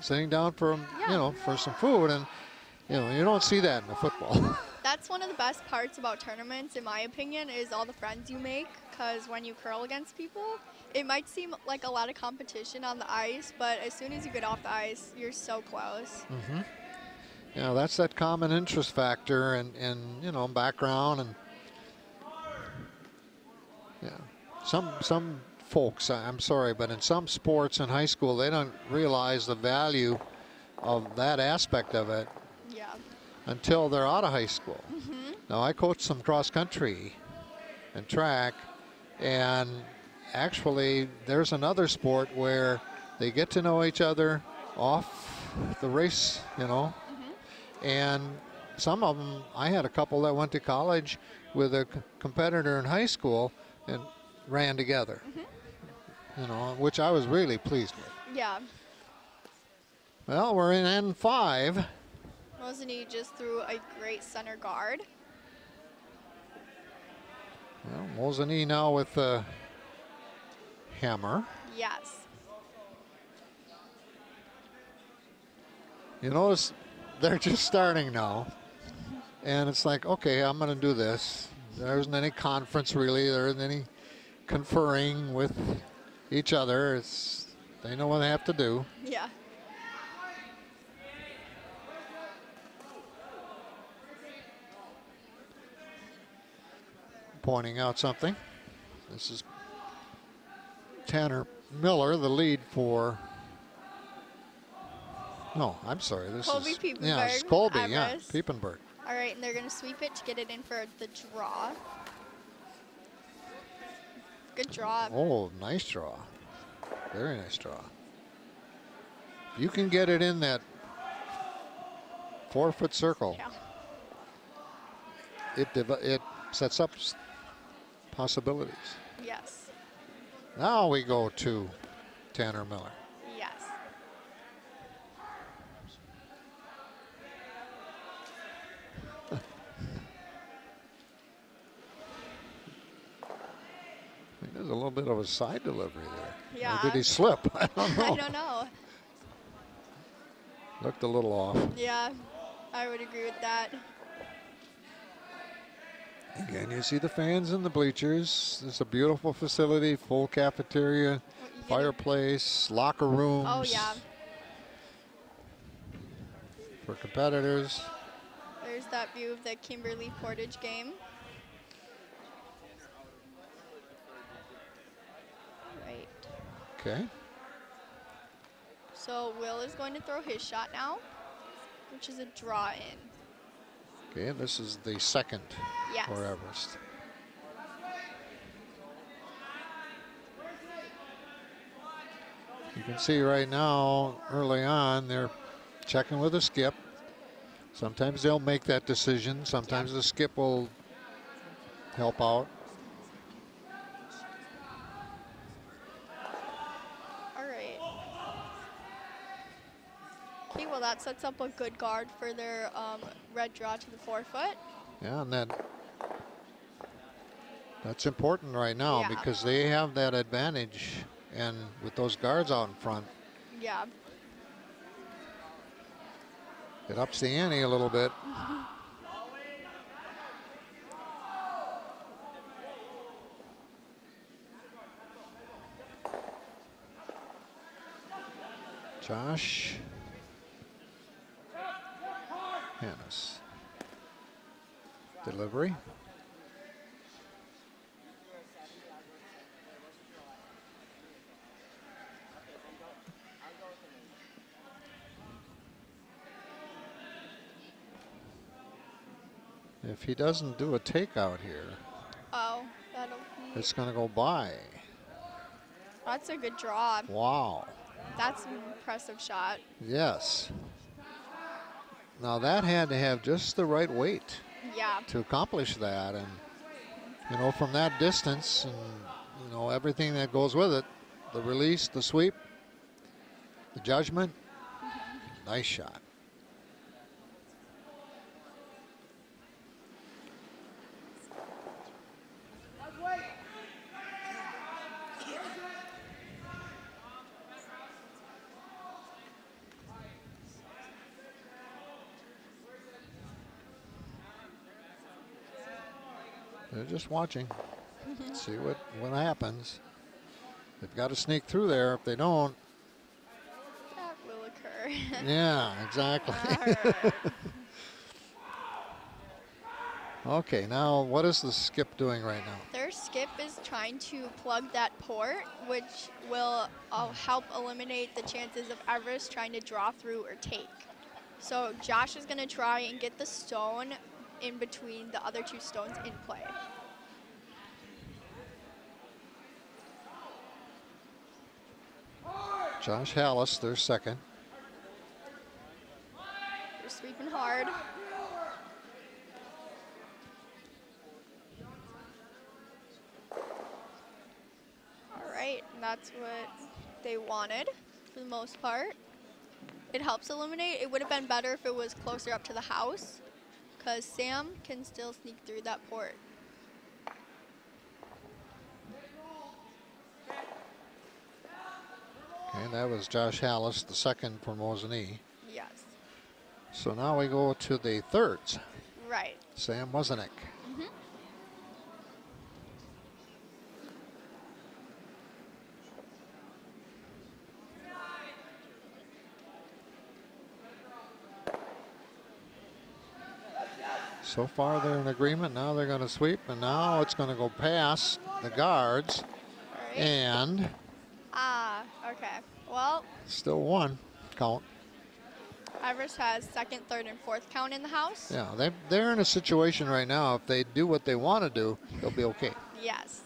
Speaker 1: sitting down for for some food, and you don't see that in the football.
Speaker 2: That's one of the best parts about tournaments, in my opinion, is all the friends you make. Because when you curl against people, it might seem like a lot of competition on the ice, but as soon as you get off the ice, you're so close.
Speaker 1: Mm-hmm. Yeah, that's that common interest factor and background, and yeah, some folks, I'm sorry, but in some sports in high school, they don't realize the value of that aspect of it until they're out of high school.
Speaker 2: Mm-hmm.
Speaker 1: Now, I coached some cross country and track, and actually there's another sport where they get to know each other off the race, and some of them, I had a couple that went to college with a competitor in high school and ran together, which I was really pleased with.
Speaker 2: Yeah.
Speaker 1: Well, we're in N5.
Speaker 2: Mosinee just threw a great center guard.
Speaker 1: Well, Mosinee now with the hammer.
Speaker 2: Yes.
Speaker 1: You notice they're just starting now. And it's like, okay, I'm going to do this. There isn't any conference really. There isn't any conferring with each other. They know what they have to do.
Speaker 2: Yeah.
Speaker 1: Pointing out something. This is Tanner Miller, the lead for. No, I'm sorry. This
Speaker 2: Colby
Speaker 1: is
Speaker 2: Piepenburg.
Speaker 1: Yeah, it's Colby.
Speaker 2: Everest.
Speaker 1: Yeah, Piepenburg.
Speaker 2: All right, and they're going to sweep it to get it in for the draw. Good draw.
Speaker 1: Oh, nice draw. Very nice draw. You can get it in that 4-foot circle.
Speaker 2: Yeah.
Speaker 1: It sets up possibilities.
Speaker 2: Yes.
Speaker 1: Now we go to Tanner Miller.
Speaker 2: Yes.
Speaker 1: There's a little bit of a side delivery there.
Speaker 2: Yeah.
Speaker 1: Or did he slip? I don't know.
Speaker 2: I don't know.
Speaker 1: Looked a little off.
Speaker 2: Yeah, I would agree with that.
Speaker 1: Again, you see the fans in the bleachers. It's a beautiful facility, full cafeteria, fireplace, locker rooms.
Speaker 2: Oh, yeah.
Speaker 1: For competitors.
Speaker 2: There's that view of the Kimberly Portage game. Right.
Speaker 1: Okay.
Speaker 2: So Will is going to throw his shot now, which is a draw in.
Speaker 1: Okay, this is the second
Speaker 2: Yes.
Speaker 1: for Everest. You can see right now, early on, they're checking with a skip. Sometimes they'll make that decision. Sometimes the skip will help out.
Speaker 2: All right. Okay, well that sets up a good guard for their red draw to the 4-foot.
Speaker 1: Yeah, and that's important right now
Speaker 2: Yeah.
Speaker 1: because they have that advantage, and with those guards out in front,
Speaker 2: Yeah.
Speaker 1: it ups the ante a little bit. Josh Hannes. Delivery. If he doesn't do a takeout here,
Speaker 2: Oh, that'll be.
Speaker 1: it's going to go by.
Speaker 2: That's a good draw.
Speaker 1: Wow.
Speaker 2: That's an impressive shot.
Speaker 1: Yes. Now that had to have just the right weight
Speaker 2: Yeah.
Speaker 1: to accomplish that. And, you know, from that distance and, you know, everything that goes with it, the release, the sweep, the judgment, nice shot. They're just watching, see what happens. They've got to sneak through there. If they don't,
Speaker 2: That will occur.
Speaker 1: yeah, exactly.
Speaker 2: All right.
Speaker 1: Okay, now what is the skip doing right now?
Speaker 2: Their skip is trying to plug that port, which will help eliminate the chances of Everest trying to draw through or take. So Josh is going to try and get the stone in between the other two stones in play.
Speaker 1: Josh Hallis, their second.
Speaker 2: They're sweeping hard. All right, and that's what they wanted for the most part. It helps eliminate. It would have been better if it was closer up to the house, because Sam can still sneak through that port.
Speaker 1: And that was Josh Hallis, the second for Mosinee.
Speaker 2: Yes.
Speaker 1: So now we go to the thirds.
Speaker 2: Right.
Speaker 1: Sam Mosinee.
Speaker 2: Mhm.
Speaker 1: So far they're in agreement. Now they're going to sweep, and now it's going to go past the guards.
Speaker 2: All right.
Speaker 1: And
Speaker 2: Okay. Well,
Speaker 1: still one count.
Speaker 2: Everest has second, third, and fourth count in the house.
Speaker 1: Yeah, they're in a situation right now. If they do what they want to do, they'll be okay.
Speaker 2: Yes.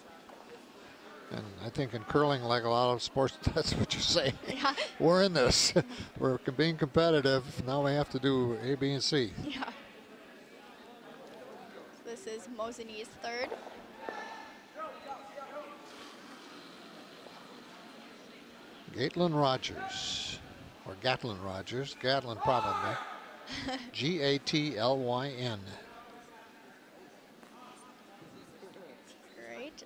Speaker 1: And I think in curling, like a lot of sports, that's what you say.
Speaker 2: Yeah.
Speaker 1: We're in this. We're being competitive. Now we have to do A, B, and C.
Speaker 2: Yeah. This is Mosinee's third.
Speaker 1: Gatlin Rogers, or Gatlin Rogers, Gatlin probably. Gatlyn.
Speaker 2: Great.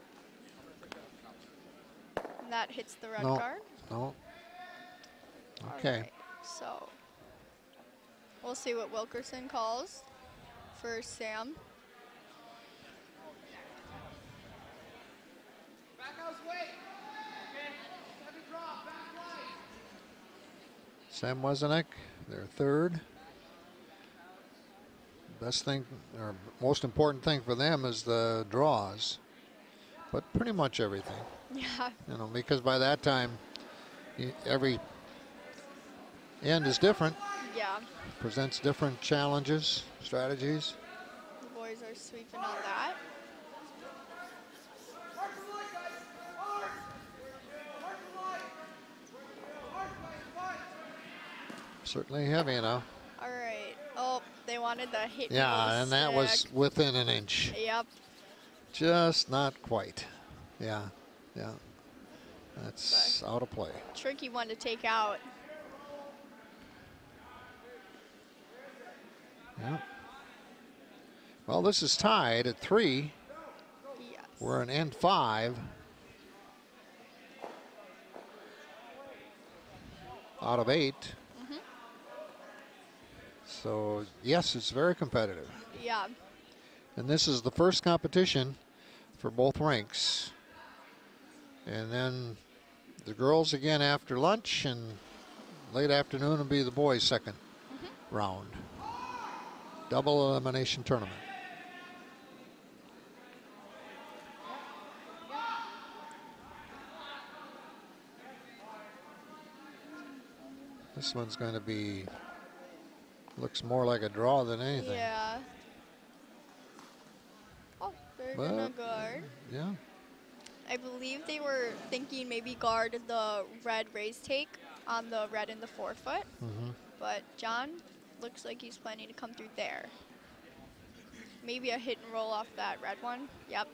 Speaker 2: And that hits the red
Speaker 1: No.
Speaker 2: guard.
Speaker 1: No.
Speaker 2: All
Speaker 1: Okay.
Speaker 2: right, so we'll see what Wilkerson calls for Sam.
Speaker 1: Sam Mosinee, their third. Best thing, or most important thing for them is the draws, but pretty much everything.
Speaker 2: Yeah.
Speaker 1: You know, because by that time, every end is different,
Speaker 2: Yeah.
Speaker 1: presents different challenges, strategies.
Speaker 2: The boys are sweeping on that.
Speaker 1: Certainly heavy enough.
Speaker 2: All right. Oh, they wanted the hit.
Speaker 1: Yeah, and that was
Speaker 2: stick.
Speaker 1: within an inch.
Speaker 2: Yep.
Speaker 1: Just not quite. Yeah, yeah. That's out of play.
Speaker 2: Tricky one to take out.
Speaker 1: Yeah. Well, this is tied at 3.
Speaker 2: Yes.
Speaker 1: We're in end 5. Out of 8.
Speaker 2: Mhm.
Speaker 1: So, yes, it's very competitive.
Speaker 2: Yeah.
Speaker 1: And this is the first competition for both rinks. And then the girls again after lunch, and late afternoon will be the boys' second round. Double elimination tournament. This one's going to be, looks more like a draw than anything.
Speaker 2: Yeah. Oh, they're gonna guard.
Speaker 1: Yeah.
Speaker 2: I believe they were thinking maybe guard the red raise take on the red in the forefoot. But John looks like he's planning to come through there. Maybe a hit and roll off that red one. Yep.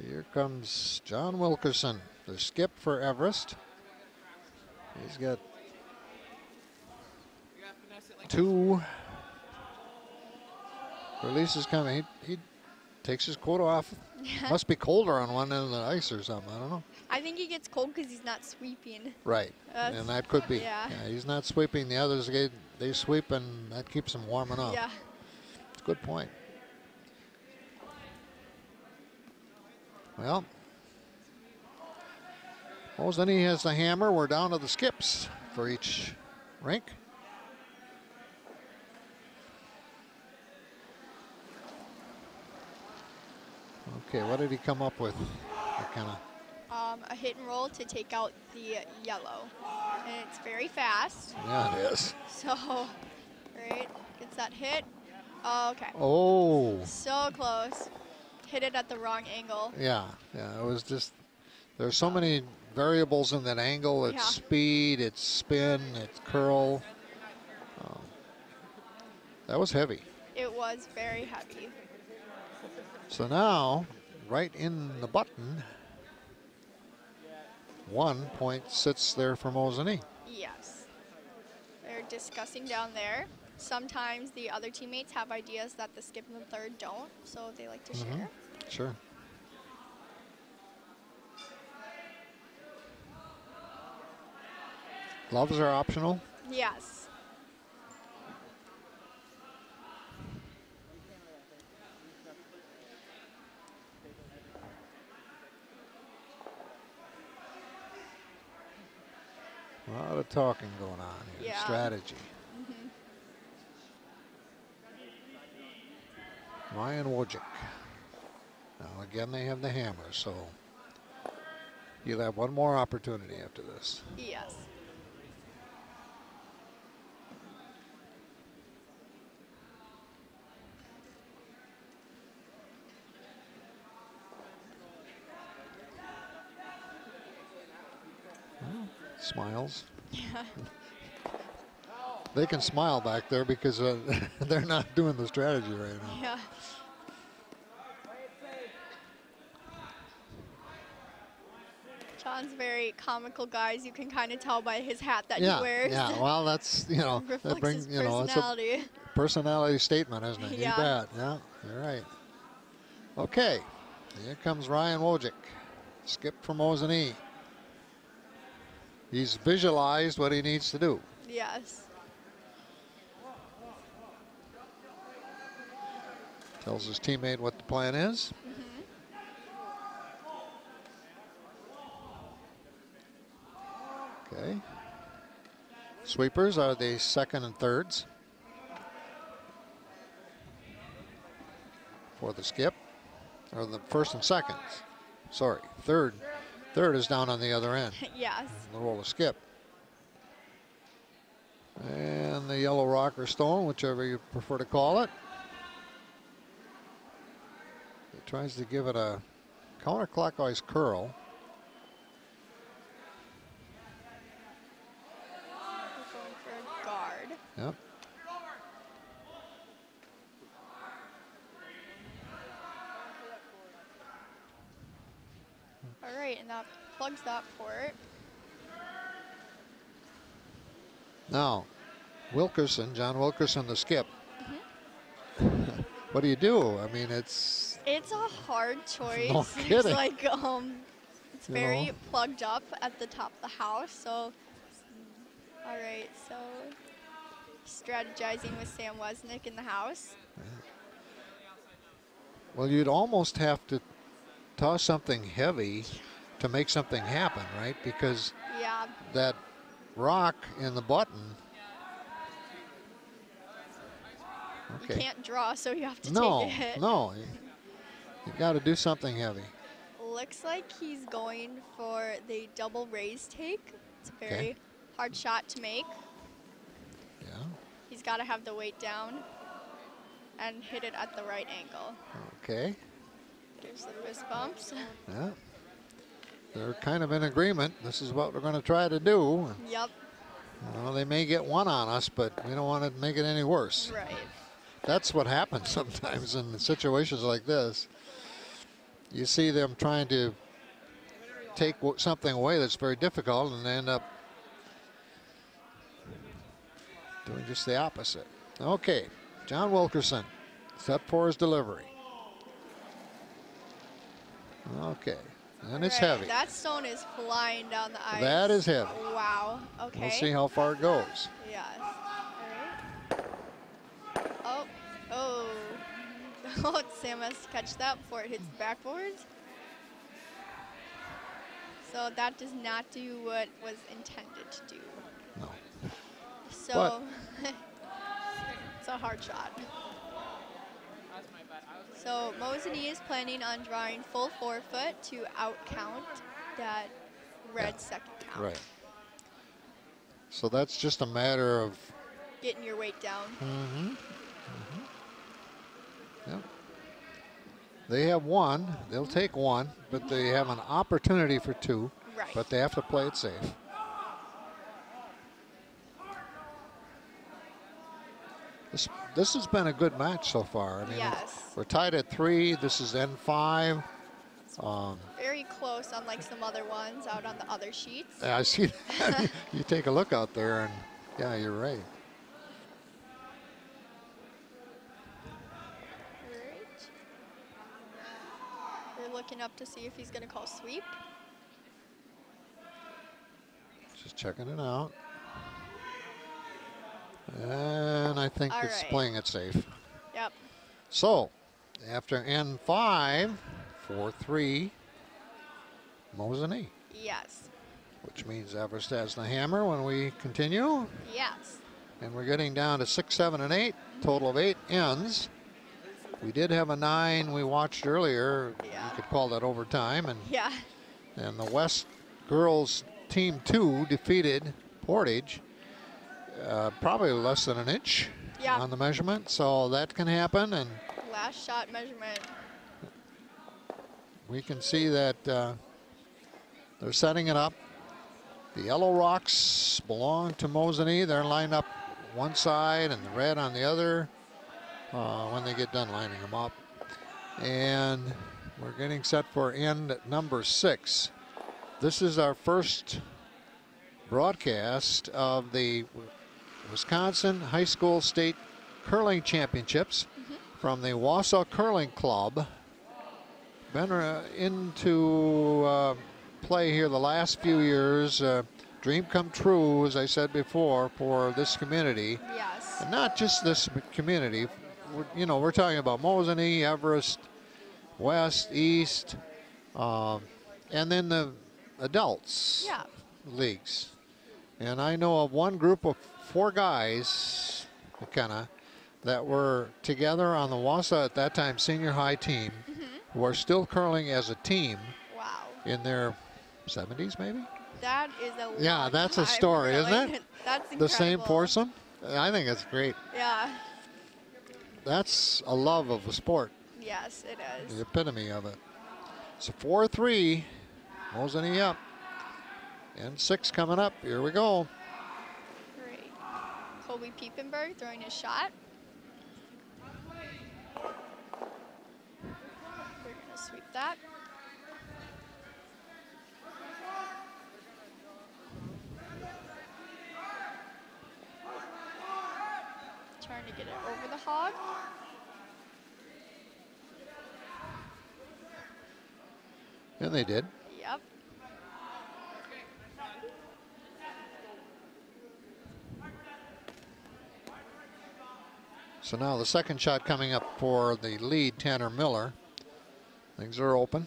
Speaker 1: Here comes John Wilkerson, the skip for Everest. He's got 2 releases coming. He takes his coat off. Must be colder on one end of the ice or something. I don't know.
Speaker 2: I think he gets cold because he's not sweeping.
Speaker 1: Right, and that could be.
Speaker 2: Yeah.
Speaker 1: He's not sweeping. The others, they sweep, and that keeps him warming up.
Speaker 2: Yeah.
Speaker 1: It's a good point. Well, Mosinee has the hammer. We're down to the skips for each rink. Okay, what did he come up with? What kind of?
Speaker 2: A hit and roll to take out the yellow. And it's very fast.
Speaker 1: Yeah, it is.
Speaker 2: So, right, gets that hit. Oh, okay.
Speaker 1: Oh.
Speaker 2: So close. Hit it at the wrong angle.
Speaker 1: Yeah, it was just, there's so many variables in that angle. It's speed, it's spin, it's curl. That was heavy.
Speaker 2: It was very heavy.
Speaker 1: So now, right in the button, 1 point sits there for Mosinee.
Speaker 2: Yes. They're discussing down there. Sometimes the other teammates have ideas that the skip and the third don't, so they like to share.
Speaker 1: Sure. Gloves are optional.
Speaker 2: Yes.
Speaker 1: A lot of talking going on here.
Speaker 2: Yeah.
Speaker 1: Strategy. Ryan Wojcik. Now again, they have the hammer, so you'll have one more opportunity after this.
Speaker 2: Yes.
Speaker 1: Smiles.
Speaker 2: Yeah.
Speaker 1: They can smile back there because they're not doing the strategy right now.
Speaker 2: Yeah. John's very comical, guys. You can kind of tell by his hat that he wears.
Speaker 1: Yeah, well, that's,
Speaker 2: Reflects
Speaker 1: that brings,
Speaker 2: his personality.
Speaker 1: it's a personality statement, isn't it?
Speaker 2: Yeah.
Speaker 1: You bet. Yeah, you're right. Okay, here comes Ryan Wojcik. Skip for Mosinee. He's visualized what he needs to do.
Speaker 2: Yes.
Speaker 1: Tells his teammate what the plan is. Okay. Sweepers are the second and thirds for the skip, or the first and seconds. Sorry, third is down on the other end.
Speaker 2: Yes.
Speaker 1: The roll of skip. And the yellow rock or stone, whichever you prefer to call it. He tries to give it a counterclockwise curl.
Speaker 2: We're going for a guard.
Speaker 1: Yep.
Speaker 2: All right, and that plugs that port.
Speaker 1: Now, Wilkerson, John Wilkerson, the skip. What do you do? I mean, it's
Speaker 2: a hard choice.
Speaker 1: No kidding.
Speaker 2: It's like it's very plugged up at the top of the house. So, all right, so strategizing with Sam Wesnick in the house.
Speaker 1: Well, you'd almost have to toss something heavy to make something happen, right? Because
Speaker 2: Yeah.
Speaker 1: that rock in the button. Okay.
Speaker 2: You can't draw, so you have to take a hit.
Speaker 1: No, you got to do something heavy.
Speaker 2: Looks like he's going for the double raise take. It's a very hard shot to make.
Speaker 1: Yeah.
Speaker 2: He's got to have the weight down and hit it at the right angle.
Speaker 1: Okay.
Speaker 2: Gives the fist bumps.
Speaker 1: Yeah. They're kind of in agreement. This is what we're going to try to do.
Speaker 2: Yep.
Speaker 1: You know, they may get one on us, but we don't want to make it any worse.
Speaker 2: Right.
Speaker 1: That's what happens sometimes in situations like this. You see them trying to take something away that's very difficult, and they end up doing just the opposite. Okay, John Wilkerson, set for his delivery. Okay, and it's heavy.
Speaker 2: That stone is flying down the ice.
Speaker 1: That is heavy.
Speaker 2: Wow, okay.
Speaker 1: We'll see how far it goes.
Speaker 2: Yes. All right. Oh, oh. Oh, Sam has to catch that before it hits backboards. So that does not do what was intended to do.
Speaker 1: No.
Speaker 2: So it's a hard shot. So Mosinee is planning on drawing full forefoot to outcount that red second count.
Speaker 1: Right. So that's just a matter of
Speaker 2: getting your weight down.
Speaker 1: Yep. They have one. They'll take one, but they have an opportunity for two.
Speaker 2: Right.
Speaker 1: But they have to play it safe. This has been a good match so far. I mean,
Speaker 2: yes.
Speaker 1: We're tied at 3. This is N5.
Speaker 2: Very close, unlike some other ones out on the other sheets.
Speaker 1: I see that. You take a look out there, and yeah, you're right.
Speaker 2: We're looking up to see if he's going to call sweep.
Speaker 1: Just checking it out. And I think it's playing it safe.
Speaker 2: Yep.
Speaker 1: So, after N5, 4-3, Mosinee.
Speaker 2: Yes.
Speaker 1: Which means Everest has the hammer when we continue.
Speaker 2: Yes.
Speaker 1: And we're getting down to 6, 7, and 8. Total of 8 ends. We did have a 9 we watched earlier.
Speaker 2: Yeah.
Speaker 1: You could call that overtime. And,
Speaker 2: yeah.
Speaker 1: And the West girls team 2 defeated Portage. Probably less than an inch on the measurement, so that can happen. And
Speaker 2: last shot measurement.
Speaker 1: We can see that they're setting it up. The yellow rocks belong to Mosinee. They're lined up one side and the red on the other when they get done lining them up. And we're getting set for end number 6. This is our first broadcast of the Wisconsin High School State Curling Championships from the Wausau Curling Club. Been into play here the last few years. Dream come true, as I said before, for this community.
Speaker 2: Yes.
Speaker 1: And not just this community. We're talking about Mosinee, Everest, West, East, and then the adults leagues. And I know of one group of 4 guys, McKenna, that were together on the Wausau at that time senior high team, who are still curling as a team.
Speaker 2: Wow.
Speaker 1: In their 70s, maybe.
Speaker 2: That is a
Speaker 1: yeah, that's a story, isn't it?
Speaker 2: That's incredible.
Speaker 1: The same foursome. I think it's great.
Speaker 2: Yeah.
Speaker 1: That's a love of the sport.
Speaker 2: Yes, it is.
Speaker 1: The epitome of it. So 4-3, Mosinee up. And 6 coming up. Here we go.
Speaker 2: Great. Colby Piepenberg throwing his shot. We're going to sweep that. Trying to get it over the hog.
Speaker 1: And they did.
Speaker 2: Yep.
Speaker 1: So now the second shot coming up for the lead, Tanner Miller. Things are open.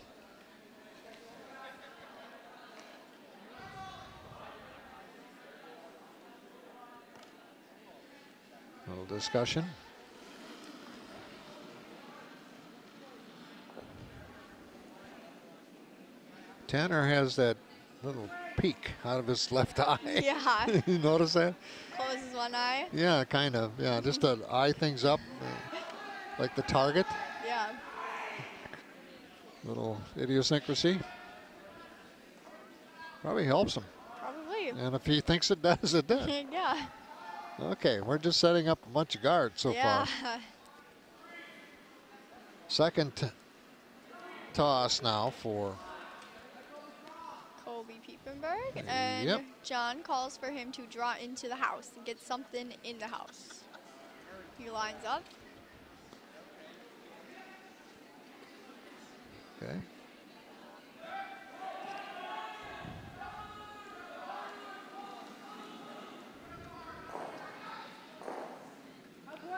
Speaker 1: A little discussion. Tanner has that little peek out of his left eye.
Speaker 2: Yeah.
Speaker 1: You notice that?
Speaker 2: Closes one eye.
Speaker 1: Yeah, kind of. Yeah, just to eye things up like the target.
Speaker 2: Yeah.
Speaker 1: Little idiosyncrasy. Probably helps him.
Speaker 2: Probably.
Speaker 1: And if he thinks it does, it does.
Speaker 2: Yeah.
Speaker 1: Okay, we're just setting up a bunch of guards so far. Second toss now for
Speaker 2: Kobe Piepenberg. And John calls for him to draw into the house and get something in the house. He lines up.
Speaker 1: Okay.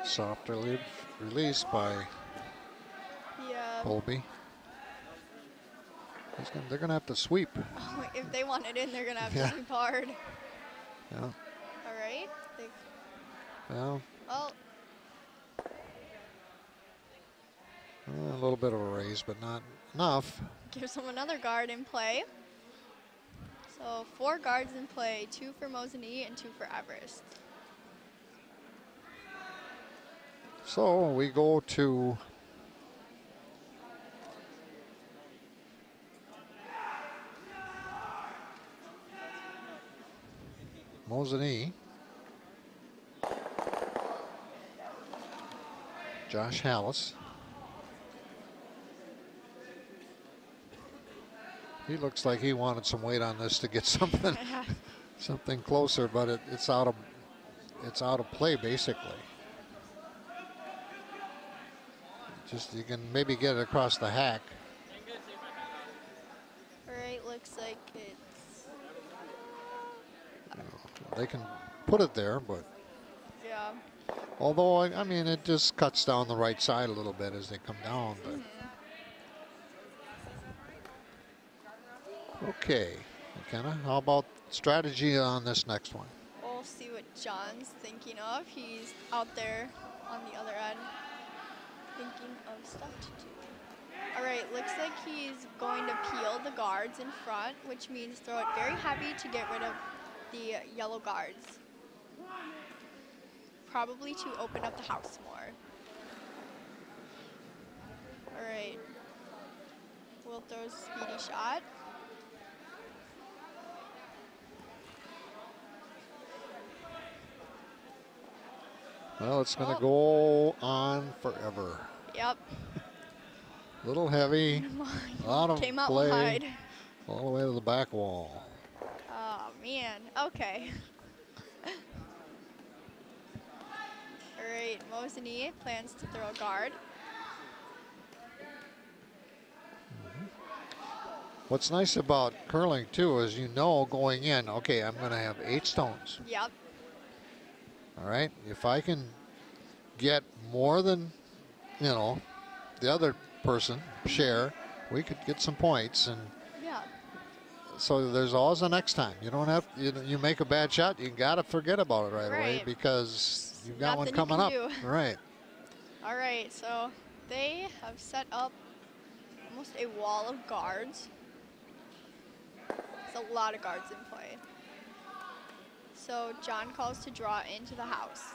Speaker 1: Soft release by Colby. They're going to have to sweep.
Speaker 2: Oh, if they want it in, they're going to have to sweep hard.
Speaker 1: Yeah.
Speaker 2: All right.
Speaker 1: Well.
Speaker 2: Well.
Speaker 1: A little bit of a raise, but not enough.
Speaker 2: Gives them another guard in play. So 4 guards in play, 2 for Mosinee and 2 for Everest.
Speaker 1: So we go to Mosinee. Josh Hallis. He looks like he wanted some weight on this to get something something closer, but it's out of play basically. Just you can maybe get it across the hack.
Speaker 2: All right, looks like it's.
Speaker 1: They can put it there, but.
Speaker 2: Yeah.
Speaker 1: Although I mean, it just cuts down the right side a little bit as they come down. But. Okay, McKenna, how about strategy on this next one?
Speaker 2: We'll see what John's thinking of. He's out there on the other end thinking of stuff to do. All right, looks like he's going to peel the guards in front, which means throw it very heavy to get rid of the yellow guards. Probably to open up the house more. All right, we'll throw a speedy shot.
Speaker 1: Well, it's going to go on forever.
Speaker 2: Yep.
Speaker 1: Little heavy, a lot of
Speaker 2: Came out
Speaker 1: play,
Speaker 2: wide.
Speaker 1: all the way to the back wall.
Speaker 2: Oh, man. Okay. All right, Mosinee plans to throw a guard.
Speaker 1: What's nice about curling, too, is you know going in, okay, I'm going to have 8 stones.
Speaker 2: Yep.
Speaker 1: All right, if I can get more than, you know, the other person share, we could get some points. And
Speaker 2: yeah.
Speaker 1: So there's always a next time. You don't have, you make a bad shot, you got to forget about it right away because you've got one coming up. Right.
Speaker 2: All right, so they have set up almost a wall of guards. It's a lot of guards in play. So John calls to draw into the house.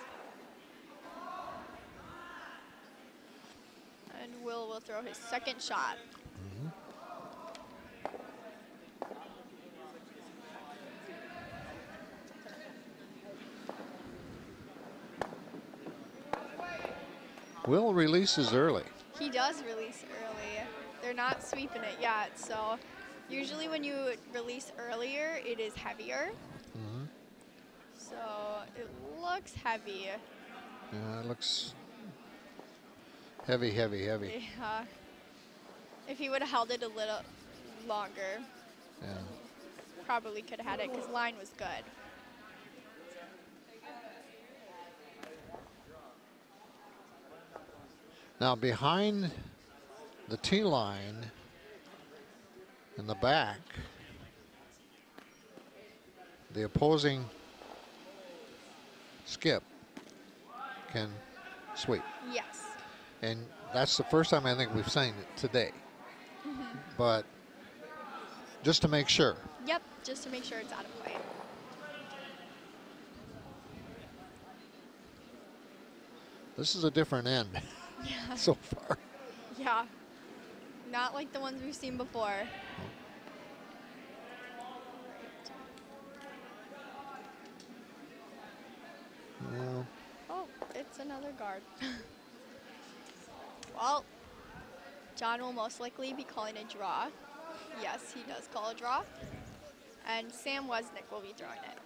Speaker 2: And Will throw his second shot.
Speaker 1: Will releases early.
Speaker 2: He does release early. They're not sweeping it yet, so usually when you release earlier, it is heavier. So it looks heavy.
Speaker 1: Yeah, it looks heavy, heavy, heavy.
Speaker 2: Yeah. If he would have held it a little longer, probably could have had it because line was good.
Speaker 1: Now behind the tee line in the back, the opposing skip can sweep.
Speaker 2: Yes.
Speaker 1: And that's the first time I think we've seen it today. But just to make sure.
Speaker 2: Yep, just to make sure it's out of play.
Speaker 1: This is a different end
Speaker 2: Yeah.
Speaker 1: so far.
Speaker 2: Yeah. Not like the ones we've seen before.
Speaker 1: Yeah.
Speaker 2: Oh, it's another guard. Well, John will most likely be calling a draw. Yes, he does call a draw. And Sam Wesnick will be throwing it.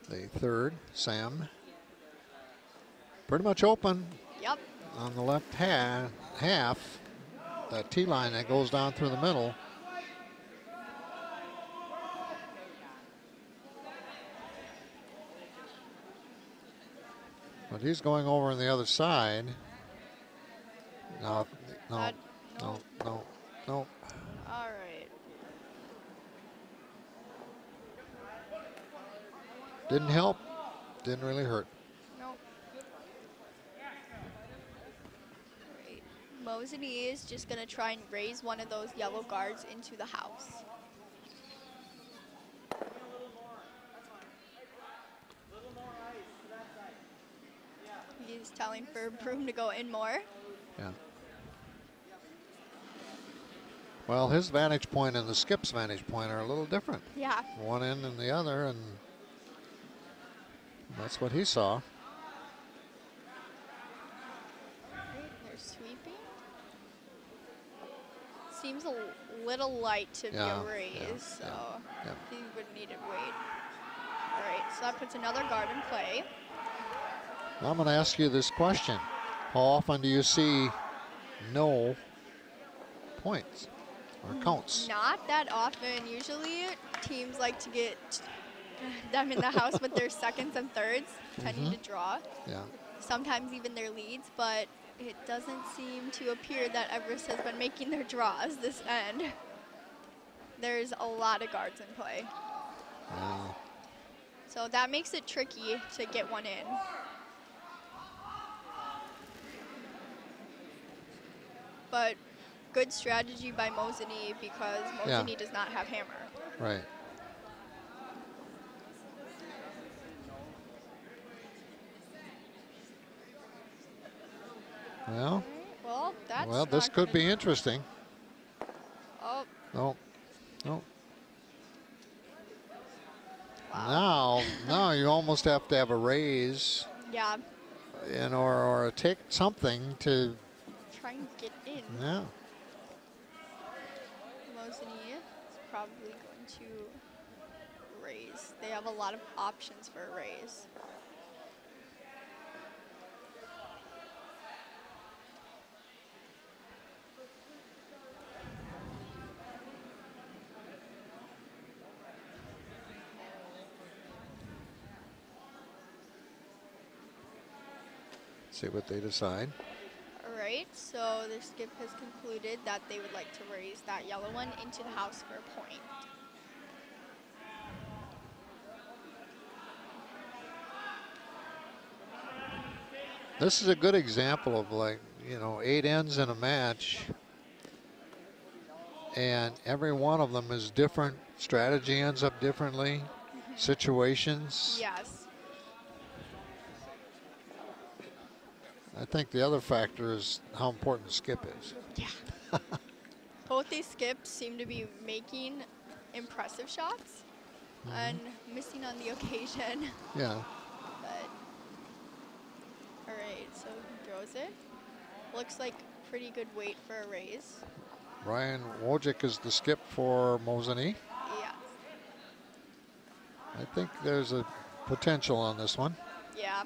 Speaker 1: The third, Sam. Pretty much open
Speaker 2: Yep.
Speaker 1: on the left half. That tee line that goes down through the middle. But he's going over on the other side. No, no, no, no, no.
Speaker 2: All right.
Speaker 1: Didn't help. Didn't really hurt.
Speaker 2: Nope. Right. Mosinee is just going to try and raise one of those yellow guards into the house. He's telling for Broom to go in more.
Speaker 1: Yeah. Well, his vantage point and the skip's vantage point are a little different.
Speaker 2: Yeah.
Speaker 1: One end and the other, and that's what he saw.
Speaker 2: They're sweeping. Seems a little light to be a raise, so he would need to wait. All right, so that puts another guard in play.
Speaker 1: I'm going to ask you this question. How often do you see no points or counts?
Speaker 2: Not that often. Usually teams like to get them in the house with their seconds and thirds, tending to draw.
Speaker 1: Yeah.
Speaker 2: Sometimes even their leads, but it doesn't seem to appear that Everest has been making their draws this end. There's a lot of guards in play.
Speaker 1: Wow.
Speaker 2: So that makes it tricky to get one in. But good strategy by Mosinee because Mosinee does not have hammer.
Speaker 1: Right. Well,
Speaker 2: Well,
Speaker 1: this could be interesting.
Speaker 2: Oh.
Speaker 1: No, no.
Speaker 2: Wow.
Speaker 1: Now you almost have to have a raise,
Speaker 2: Yeah.
Speaker 1: and or take something to.
Speaker 2: Try and get in.
Speaker 1: Yeah.
Speaker 2: Mosinee is probably going to raise. They have a lot of options for a raise.
Speaker 1: See what they decide.
Speaker 2: All right, so the skip has concluded that they would like to raise that yellow one into the house for a point.
Speaker 1: This is a good example of, like, 8 ends in a match, and every one of them is different. Strategy ends up differently. Situations.
Speaker 2: Yes.
Speaker 1: I think the other factor is how important the skip is.
Speaker 2: Yeah. Both these skips seem to be making impressive shots and missing on the occasion.
Speaker 1: Yeah.
Speaker 2: But, all right, so he throws it. Looks like pretty good weight for a raise.
Speaker 1: Ryan Wojcik is the skip for Mosinee.
Speaker 2: Yeah.
Speaker 1: I think there's a potential on this one.
Speaker 2: Yeah.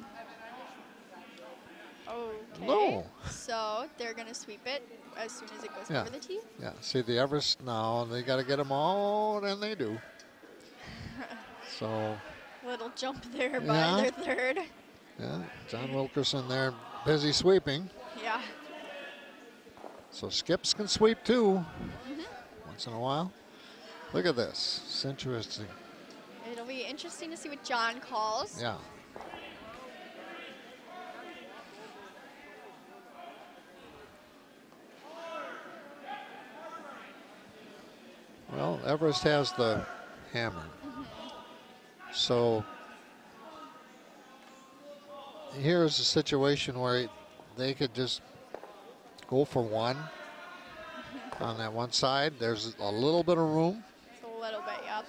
Speaker 2: Okay.
Speaker 1: No.
Speaker 2: So they're going to sweep it as soon as it goes over the tee.
Speaker 1: Yeah. See the Everest now, they got to get them all, and they do. So.
Speaker 2: Little jump there by their third.
Speaker 1: Yeah. John Wilkerson there busy sweeping.
Speaker 2: Yeah.
Speaker 1: So skips can sweep too, once in a while. Look at this. It's interesting.
Speaker 2: It'll be interesting to see what John calls.
Speaker 1: Yeah. Well, Everest has the hammer. So here's a situation where they could just go for one on that one side. There's a little bit of room.
Speaker 2: It's a little bit, yep.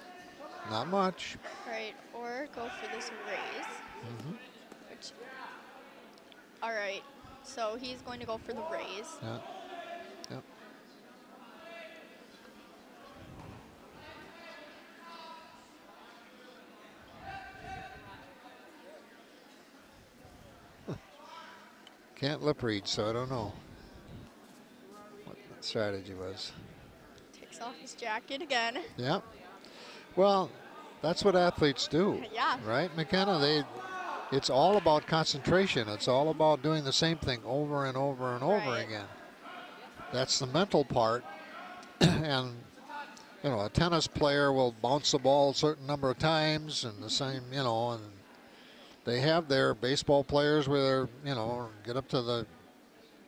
Speaker 1: Not much.
Speaker 2: Right, or go for this raise. Which, all right, so he's going to go for the raise.
Speaker 1: Yeah. Yep. Can't lip read, so I don't know what the strategy was.
Speaker 2: Takes off his jacket again.
Speaker 1: Yeah. Well, that's what athletes do.
Speaker 2: Yeah.
Speaker 1: Right, McKenna? It's all about concentration. It's all about doing the same thing over and over and over again. That's the mental part. And, you know, a tennis player will bounce the ball a certain number of times and the same, you know, and they have their baseball players where they're, you know, get up to the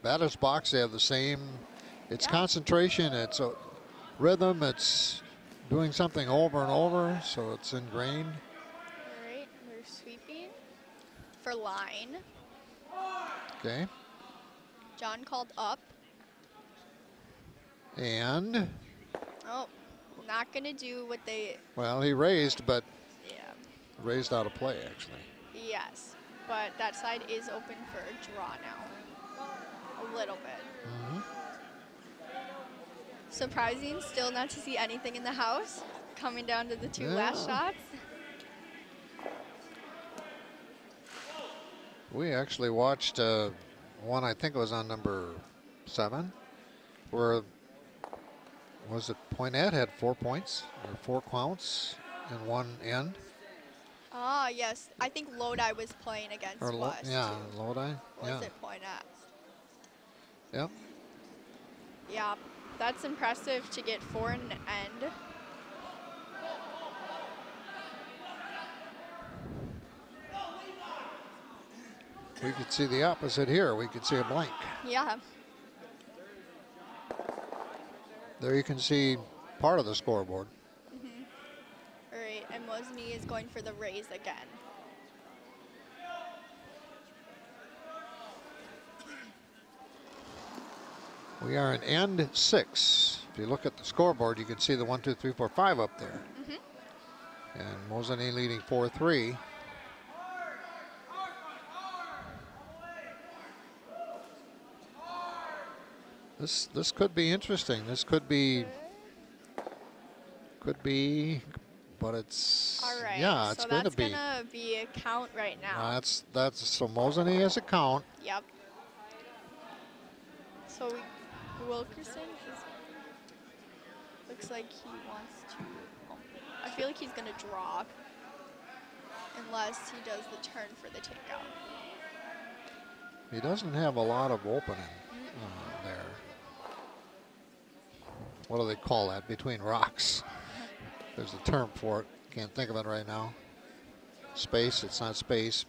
Speaker 1: batter's box. They have the same. It's concentration. It's a rhythm. It's doing something over and over, so it's ingrained.
Speaker 2: All right, we're sweeping for line.
Speaker 1: Okay.
Speaker 2: John called up.
Speaker 1: And?
Speaker 2: Oh, not going to do what they...
Speaker 1: Well, he raised, but
Speaker 2: yeah.
Speaker 1: Raised out of play, actually.
Speaker 2: Yes, but that side is open for a draw now. A little bit. Surprising still not to see anything in the house. Coming down to the two last shots.
Speaker 1: We actually watched one, I think it was on number 7, where, was it Poinette had 4 points, or 4 counts in one end.
Speaker 2: Ah, yes. I think Lodi was playing against West.
Speaker 1: Yeah, Lodi.
Speaker 2: Was it Poinette?
Speaker 1: Yep.
Speaker 2: Yeah, that's impressive to get 4 in the end.
Speaker 1: We could see the opposite here. We could see a blank.
Speaker 2: Yeah.
Speaker 1: There you can see part of the scoreboard.
Speaker 2: All right, and Mosinee is going for the raise again.
Speaker 1: We are in end 6. If you look at the scoreboard, you can see the 1, 2, 3, 4, 5 up there. And Mosinee leading 4-3. This could be interesting. This could be, but it's
Speaker 2: all right.
Speaker 1: Yeah, it's
Speaker 2: so
Speaker 1: going to be.
Speaker 2: That's gonna be a count right now.
Speaker 1: That's so Mosinee has a count.
Speaker 2: Yep. So Wilkerson looks like he wants to. Oh, I feel like he's gonna draw, unless he does the turn for the takeout.
Speaker 1: He doesn't have a lot of opening there. What do they call that? Between rocks. There's a term for it. Can't think of it right now. Space. It's not space.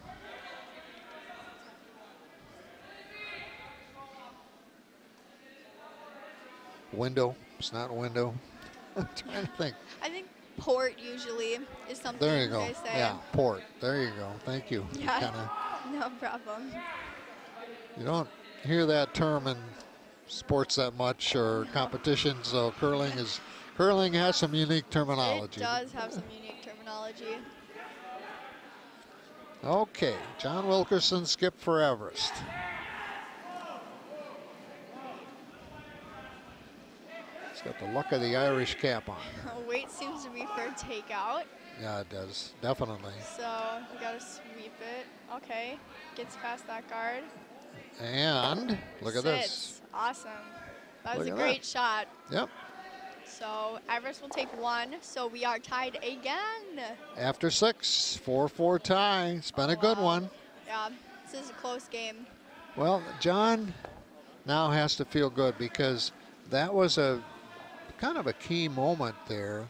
Speaker 1: Window. It's not a window. I'm trying to think.
Speaker 2: I think port usually is something
Speaker 1: There you go.
Speaker 2: they say.
Speaker 1: Yeah, port. There you go. Thank you.
Speaker 2: Yeah. No problem.
Speaker 1: You don't hear that term in sports that much or competitions, so curling has some unique terminology.
Speaker 2: It does have some unique terminology.
Speaker 1: Okay, John Wilkerson skip for Everest. He's got the luck of the Irish cap on.
Speaker 2: Weight seems to be for a takeout.
Speaker 1: Yeah, it does, definitely.
Speaker 2: So we gotta sweep it. Okay, gets past that guard.
Speaker 1: And look at this.
Speaker 2: Awesome. That was
Speaker 1: Look
Speaker 2: a
Speaker 1: at
Speaker 2: great
Speaker 1: that.
Speaker 2: shot.
Speaker 1: Yep.
Speaker 2: So Everest will take 1. So we are tied again.
Speaker 1: After 6, 4-4 tie. It's been a good one.
Speaker 2: Yeah, this is a close game.
Speaker 1: Well, John now has to feel good because that was a kind of a key moment there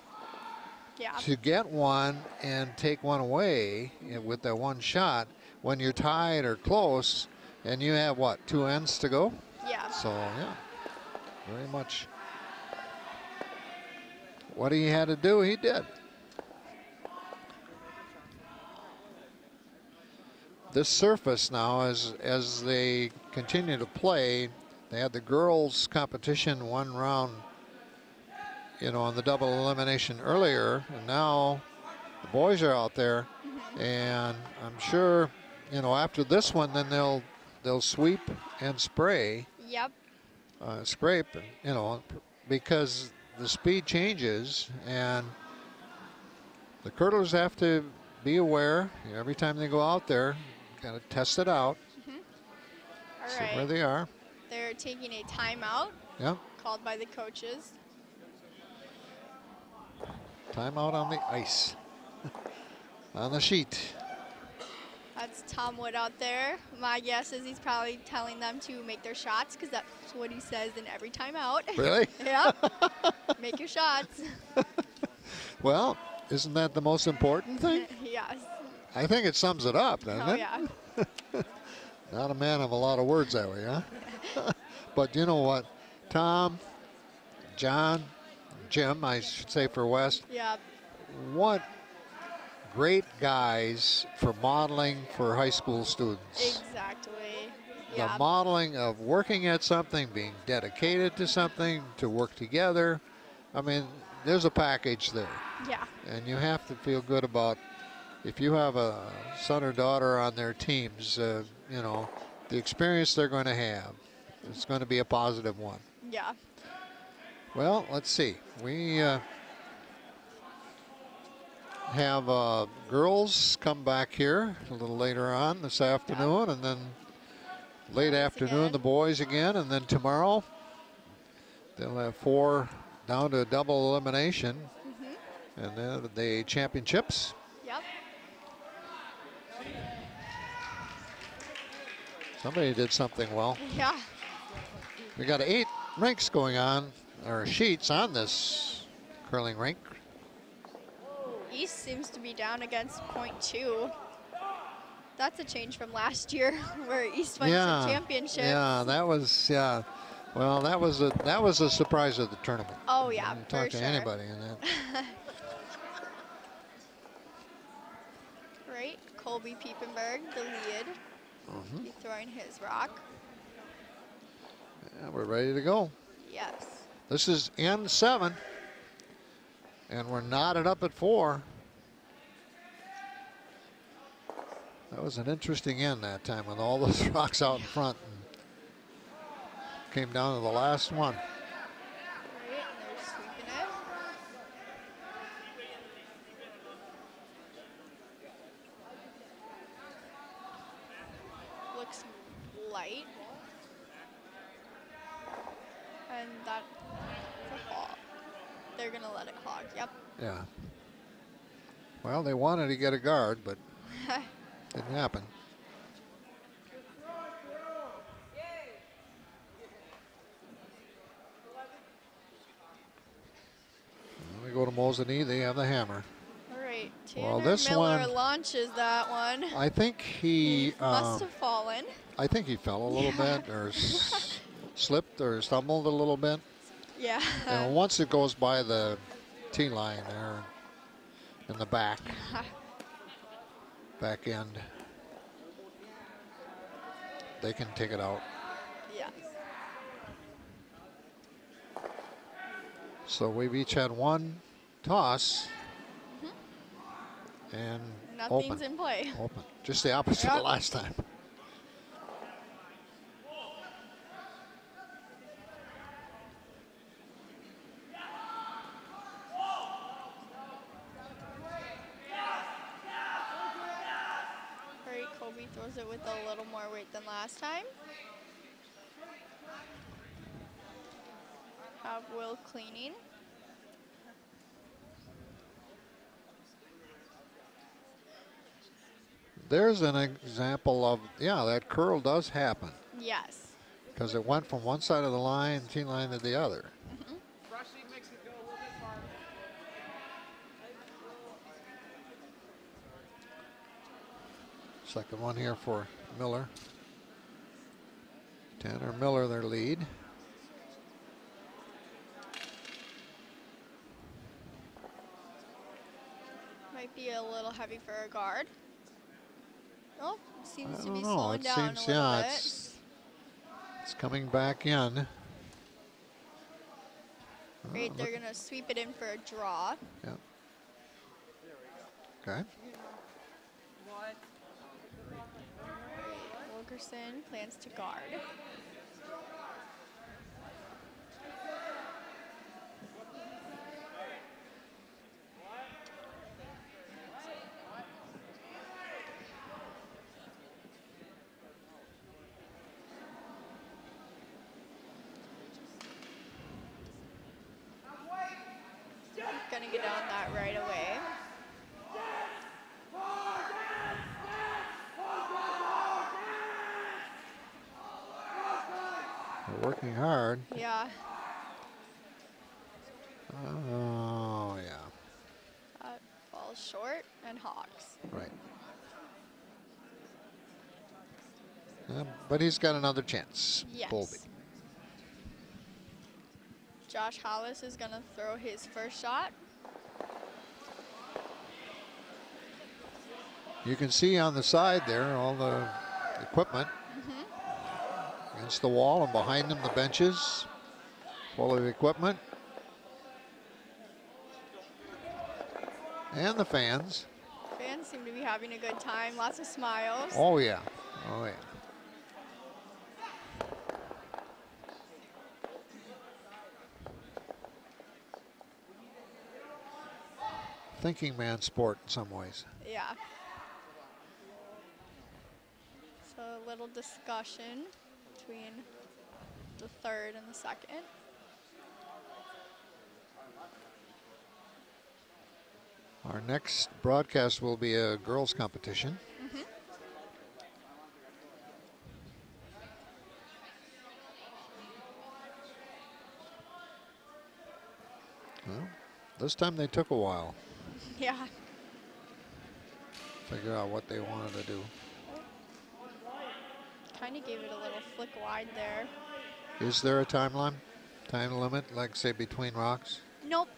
Speaker 2: Yeah.
Speaker 1: to get one and take one away with that one shot when you're tied or close and you have what, 2 ends to go?
Speaker 2: Yeah.
Speaker 1: So yeah, very much what he had to do, he did. This surface now, as they continue to play, they had the girls competition one round, you know, on the double elimination earlier, and now the boys are out there, and I'm sure, you know, after this one, then they'll sweep and spray,
Speaker 2: Yep.
Speaker 1: scrape, you know, because the speed changes, and the curlers have to be aware, you know, every time they go out there, kind of test it out,
Speaker 2: All
Speaker 1: see
Speaker 2: right.
Speaker 1: where they are.
Speaker 2: They're taking a timeout
Speaker 1: Yep,
Speaker 2: called by the coaches.
Speaker 1: timeout on the ice, on the sheet.
Speaker 2: That's Tom Wood out there. My guess is he's probably telling them to make their shots because that's what he says in every timeout.
Speaker 1: Really?
Speaker 2: Yeah. Make your shots.
Speaker 1: Well, isn't that the most important thing?
Speaker 2: Yes.
Speaker 1: I think it sums it up, doesn't
Speaker 2: Oh,
Speaker 1: it?
Speaker 2: yeah.
Speaker 1: Not a man of a lot of words that way, huh? But you know what? Tom, John, Jim, I should say for West,
Speaker 2: Yeah.
Speaker 1: what great guys for modeling for high school students.
Speaker 2: Exactly.
Speaker 1: The
Speaker 2: Yeah.
Speaker 1: modeling of working at something, being dedicated to something, to work together. I mean, there's a package there.
Speaker 2: Yeah.
Speaker 1: And you have to feel good about if you have a son or daughter on their teams, you know, the experience they're going to have. It's going to be a positive one.
Speaker 2: Yeah.
Speaker 1: Well, let's see. We have girls come back here a little later on this afternoon, and then late afternoon
Speaker 2: again.
Speaker 1: the boys again, and then tomorrow they'll have 4 down to a double elimination, and then the championships.
Speaker 2: Yep.
Speaker 1: Somebody did something well.
Speaker 2: Yeah.
Speaker 1: We got 8 rinks going on, or sheets on this curling rink.
Speaker 2: East seems to be down against .2. That's a change from last year where East went to championships.
Speaker 1: Yeah, that was, yeah. Well, that was a surprise of the tournament.
Speaker 2: Oh, yeah,
Speaker 1: You
Speaker 2: for
Speaker 1: talk to
Speaker 2: sure.
Speaker 1: anybody in that.
Speaker 2: Right, Colby Piepenberg, the lead. He's throwing his rock.
Speaker 1: Yeah, we're ready to go.
Speaker 2: Yes.
Speaker 1: This is N7, and we're knotted up at 4. That was an interesting end that time with all those rocks out in front. And came down to the last one.
Speaker 2: Right, and they're sweeping it. Looks light. And that's a fall. They're going to let it clog. Yep.
Speaker 1: Yeah. Well, they wanted to get a guard, but didn't happen. We go to Mosinee, they have the hammer.
Speaker 2: All right.
Speaker 1: Well,
Speaker 2: Tanner
Speaker 1: this
Speaker 2: Miller
Speaker 1: one-
Speaker 2: launches that one.
Speaker 1: I think he
Speaker 2: Must have fallen.
Speaker 1: I think he fell a little bit or slipped or stumbled a little bit.
Speaker 2: Yeah.
Speaker 1: And once it goes by the tee line there in the back end, they can take it out.
Speaker 2: Yes.
Speaker 1: So we've each had one toss and
Speaker 2: Nothing's
Speaker 1: open.
Speaker 2: in play.
Speaker 1: Open. Just the opposite of
Speaker 2: Yep.
Speaker 1: last time.
Speaker 2: All right, Colby throws it with a little more weight than last time. Have Will cleaning.
Speaker 1: There's an example of, yeah, that curl does happen.
Speaker 2: Yes.
Speaker 1: Because it went from one side of the line, tee line, to the other.
Speaker 2: Mm-hmm.
Speaker 1: Second one here for Miller. Tanner Miller, their lead.
Speaker 2: Might be a little heavy for a guard. Oh, seems to be
Speaker 1: know.
Speaker 2: slowing
Speaker 1: It
Speaker 2: down
Speaker 1: seems,
Speaker 2: a little
Speaker 1: yeah,
Speaker 2: bit.
Speaker 1: it's coming back in.
Speaker 2: Great, they're going to sweep it in for a draw.
Speaker 1: Yeah. Okay.
Speaker 2: Wilkerson plans to guard. Gonna get on that right away.
Speaker 1: They're working hard.
Speaker 2: Yeah.
Speaker 1: Oh, yeah.
Speaker 2: That falls short and Hawks.
Speaker 1: Right. But he's got another chance.
Speaker 2: Yes.
Speaker 1: Colby.
Speaker 2: Josh Hollis is gonna throw his first shot.
Speaker 1: You can see on the side there all the equipment against the wall, and behind them the benches full of equipment. And the fans.
Speaker 2: Fans seem to be having a good time. Lots of smiles.
Speaker 1: Oh, yeah. Oh, yeah. Thinking man sport in some ways.
Speaker 2: Yeah. So a little discussion between the third and the second.
Speaker 1: Our next broadcast will be a girls' competition. Well, this time they took a while.
Speaker 2: Yeah.
Speaker 1: Figure out what they wanted to do.
Speaker 2: Kind of gave it a little flick wide there.
Speaker 1: Is there a time limit, like say between rocks?
Speaker 2: Nope,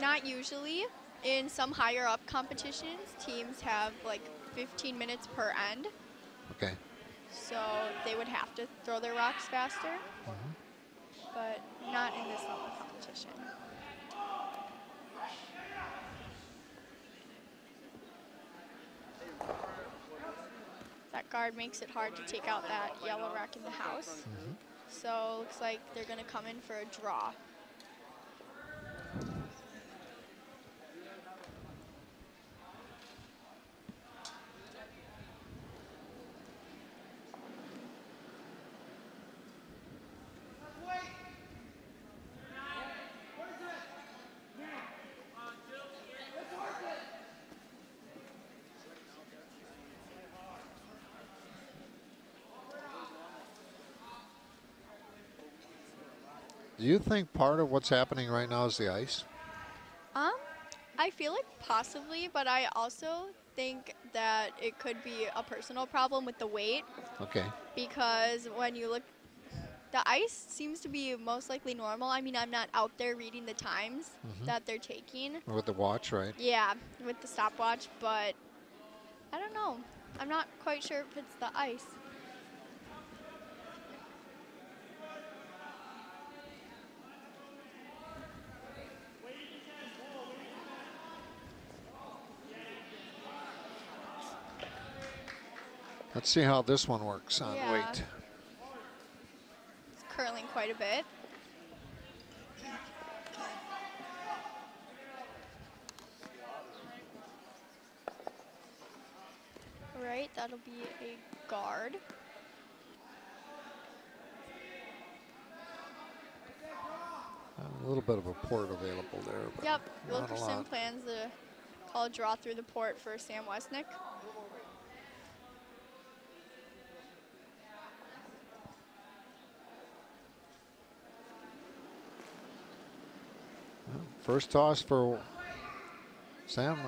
Speaker 2: not usually. In some higher up competitions, teams have like 15 minutes per end.
Speaker 1: Okay.
Speaker 2: So they would have to throw their rocks faster, but not in this level of competition. That guard makes it hard to take out that yellow rack in the house. So looks like they're gonna come in for a draw.
Speaker 1: Do you think part of what's happening right now is the ice?
Speaker 2: I feel like possibly, but I also think that it could be a personal problem with the weight.
Speaker 1: Okay.
Speaker 2: Because when you look, the ice seems to be most likely normal. I mean, I'm not out there reading the times that they're taking.
Speaker 1: With the watch, right?
Speaker 2: Yeah, with the stopwatch, but I don't know. I'm not quite sure if it's the ice.
Speaker 1: Let's see how this one works on
Speaker 2: Yeah.
Speaker 1: weight.
Speaker 2: It's curling quite a bit. Right, that'll be a guard.
Speaker 1: A little bit of a port available there. But
Speaker 2: Yep,
Speaker 1: not a
Speaker 2: Wilkerson
Speaker 1: lot.
Speaker 2: plans to call a draw through the port for Sam Wesnick.
Speaker 1: First toss for Sam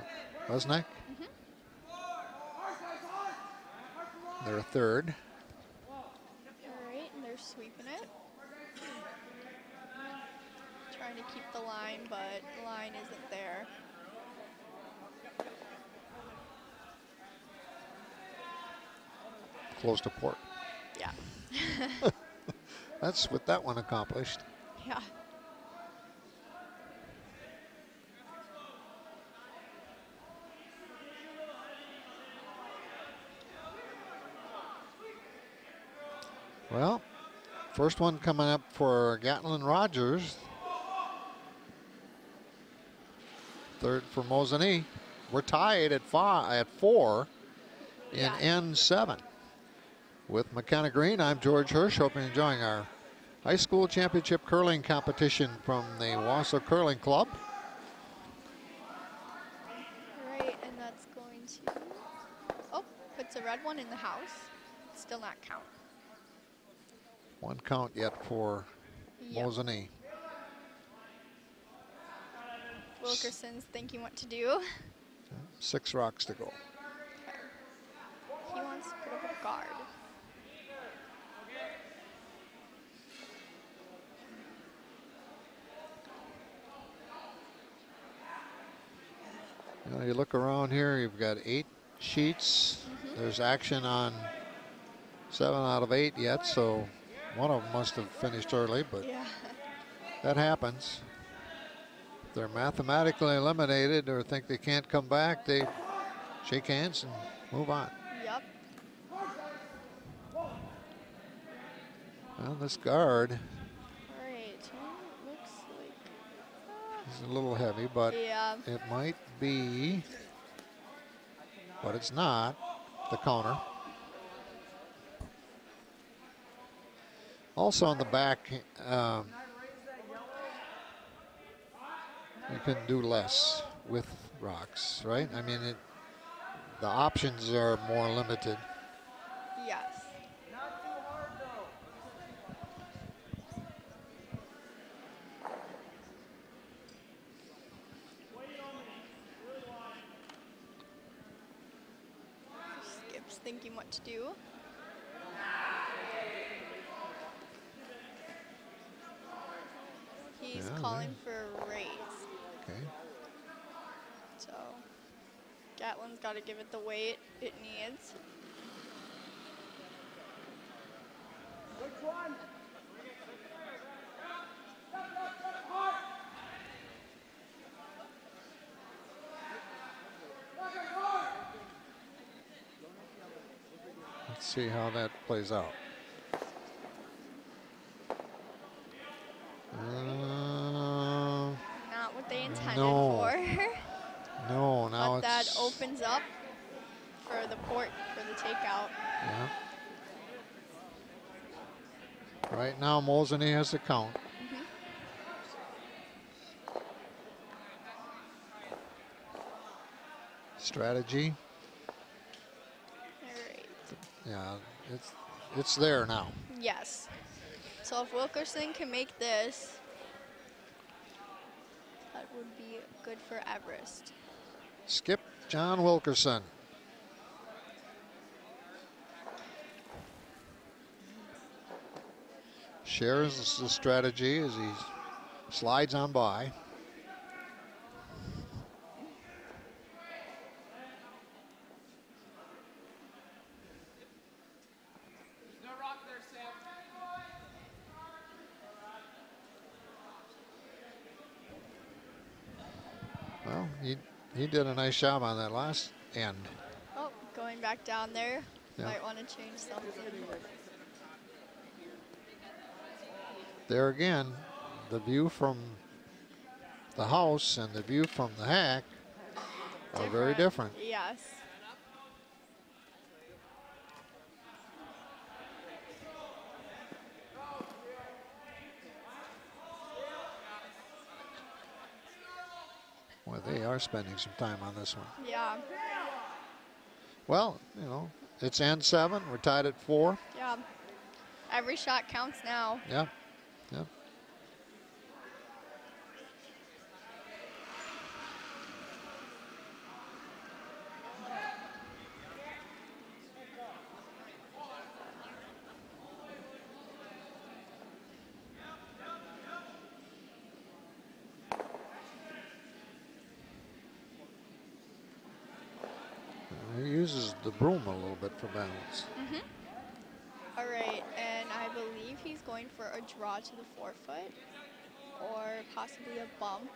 Speaker 1: Mosinee. Their third.
Speaker 2: All right, and they're sweeping it. Trying to keep the line, but the line isn't there.
Speaker 1: Close to port.
Speaker 2: Yeah.
Speaker 1: That's what that one accomplished.
Speaker 2: Yeah.
Speaker 1: Well, first one coming up for Gatlin Rogers. Third for Mosinee. We're tied at 4 in N7. With McKenna Green, I'm George Hirsch. Hope you're enjoying our high school championship curling competition from the Wausau Curling Club.
Speaker 2: All right, and that's going to, oh, puts a red one in the house. Still not count.
Speaker 1: One count yet for Mosinee.
Speaker 2: Wilkerson's thinking what to do.
Speaker 1: 6 rocks to go.
Speaker 2: Okay. He wants to put up a guard.
Speaker 1: You know, you look around here, you've got 8 sheets. There's action on 7 out of 8 yet, so one of them must have finished early, but that happens. If they're mathematically eliminated or think they can't come back, they shake hands and move on.
Speaker 2: Yep.
Speaker 1: Well, this guard
Speaker 2: All right, looks like
Speaker 1: is a little heavy, but it might be, but it's not, the counter. Also on the back, you can do less with rocks, right? I mean, the options are more limited.
Speaker 2: yes. Skip's thinking what to do. He's calling for a raise.
Speaker 1: Okay.
Speaker 2: So Gatlin's got to give it the weight it needs.
Speaker 3: Which one?
Speaker 1: Let's see how that plays out.
Speaker 2: Not what they intended
Speaker 1: No.
Speaker 2: for.
Speaker 1: No, now
Speaker 2: But that
Speaker 1: it's
Speaker 2: opens up for the port for the takeout.
Speaker 1: yeah. Right now, Mosinee has the count. Strategy.
Speaker 2: All right.
Speaker 1: Yeah, it's there now.
Speaker 2: Yes. So if Wilkerson can make this, that would be good for Everest.
Speaker 1: Skip John Wilkerson. Shares the strategy as he slides on by. Well, he did a nice job on that last end.
Speaker 2: Oh, going back down there.
Speaker 1: Yeah.
Speaker 2: Might want to change something.
Speaker 1: There again, the view from the house and the view from the hack are very different.
Speaker 2: Yes.
Speaker 1: Well, they are spending some time on this one.
Speaker 2: Yeah.
Speaker 1: Well, you know, it's N7. We're tied at 4.
Speaker 2: Yeah. Every shot counts now.
Speaker 1: Yeah. Yeah. He uses the broom a little bit for balance.
Speaker 2: All right, and I believe he's going for a draw to the forefoot or possibly a bump.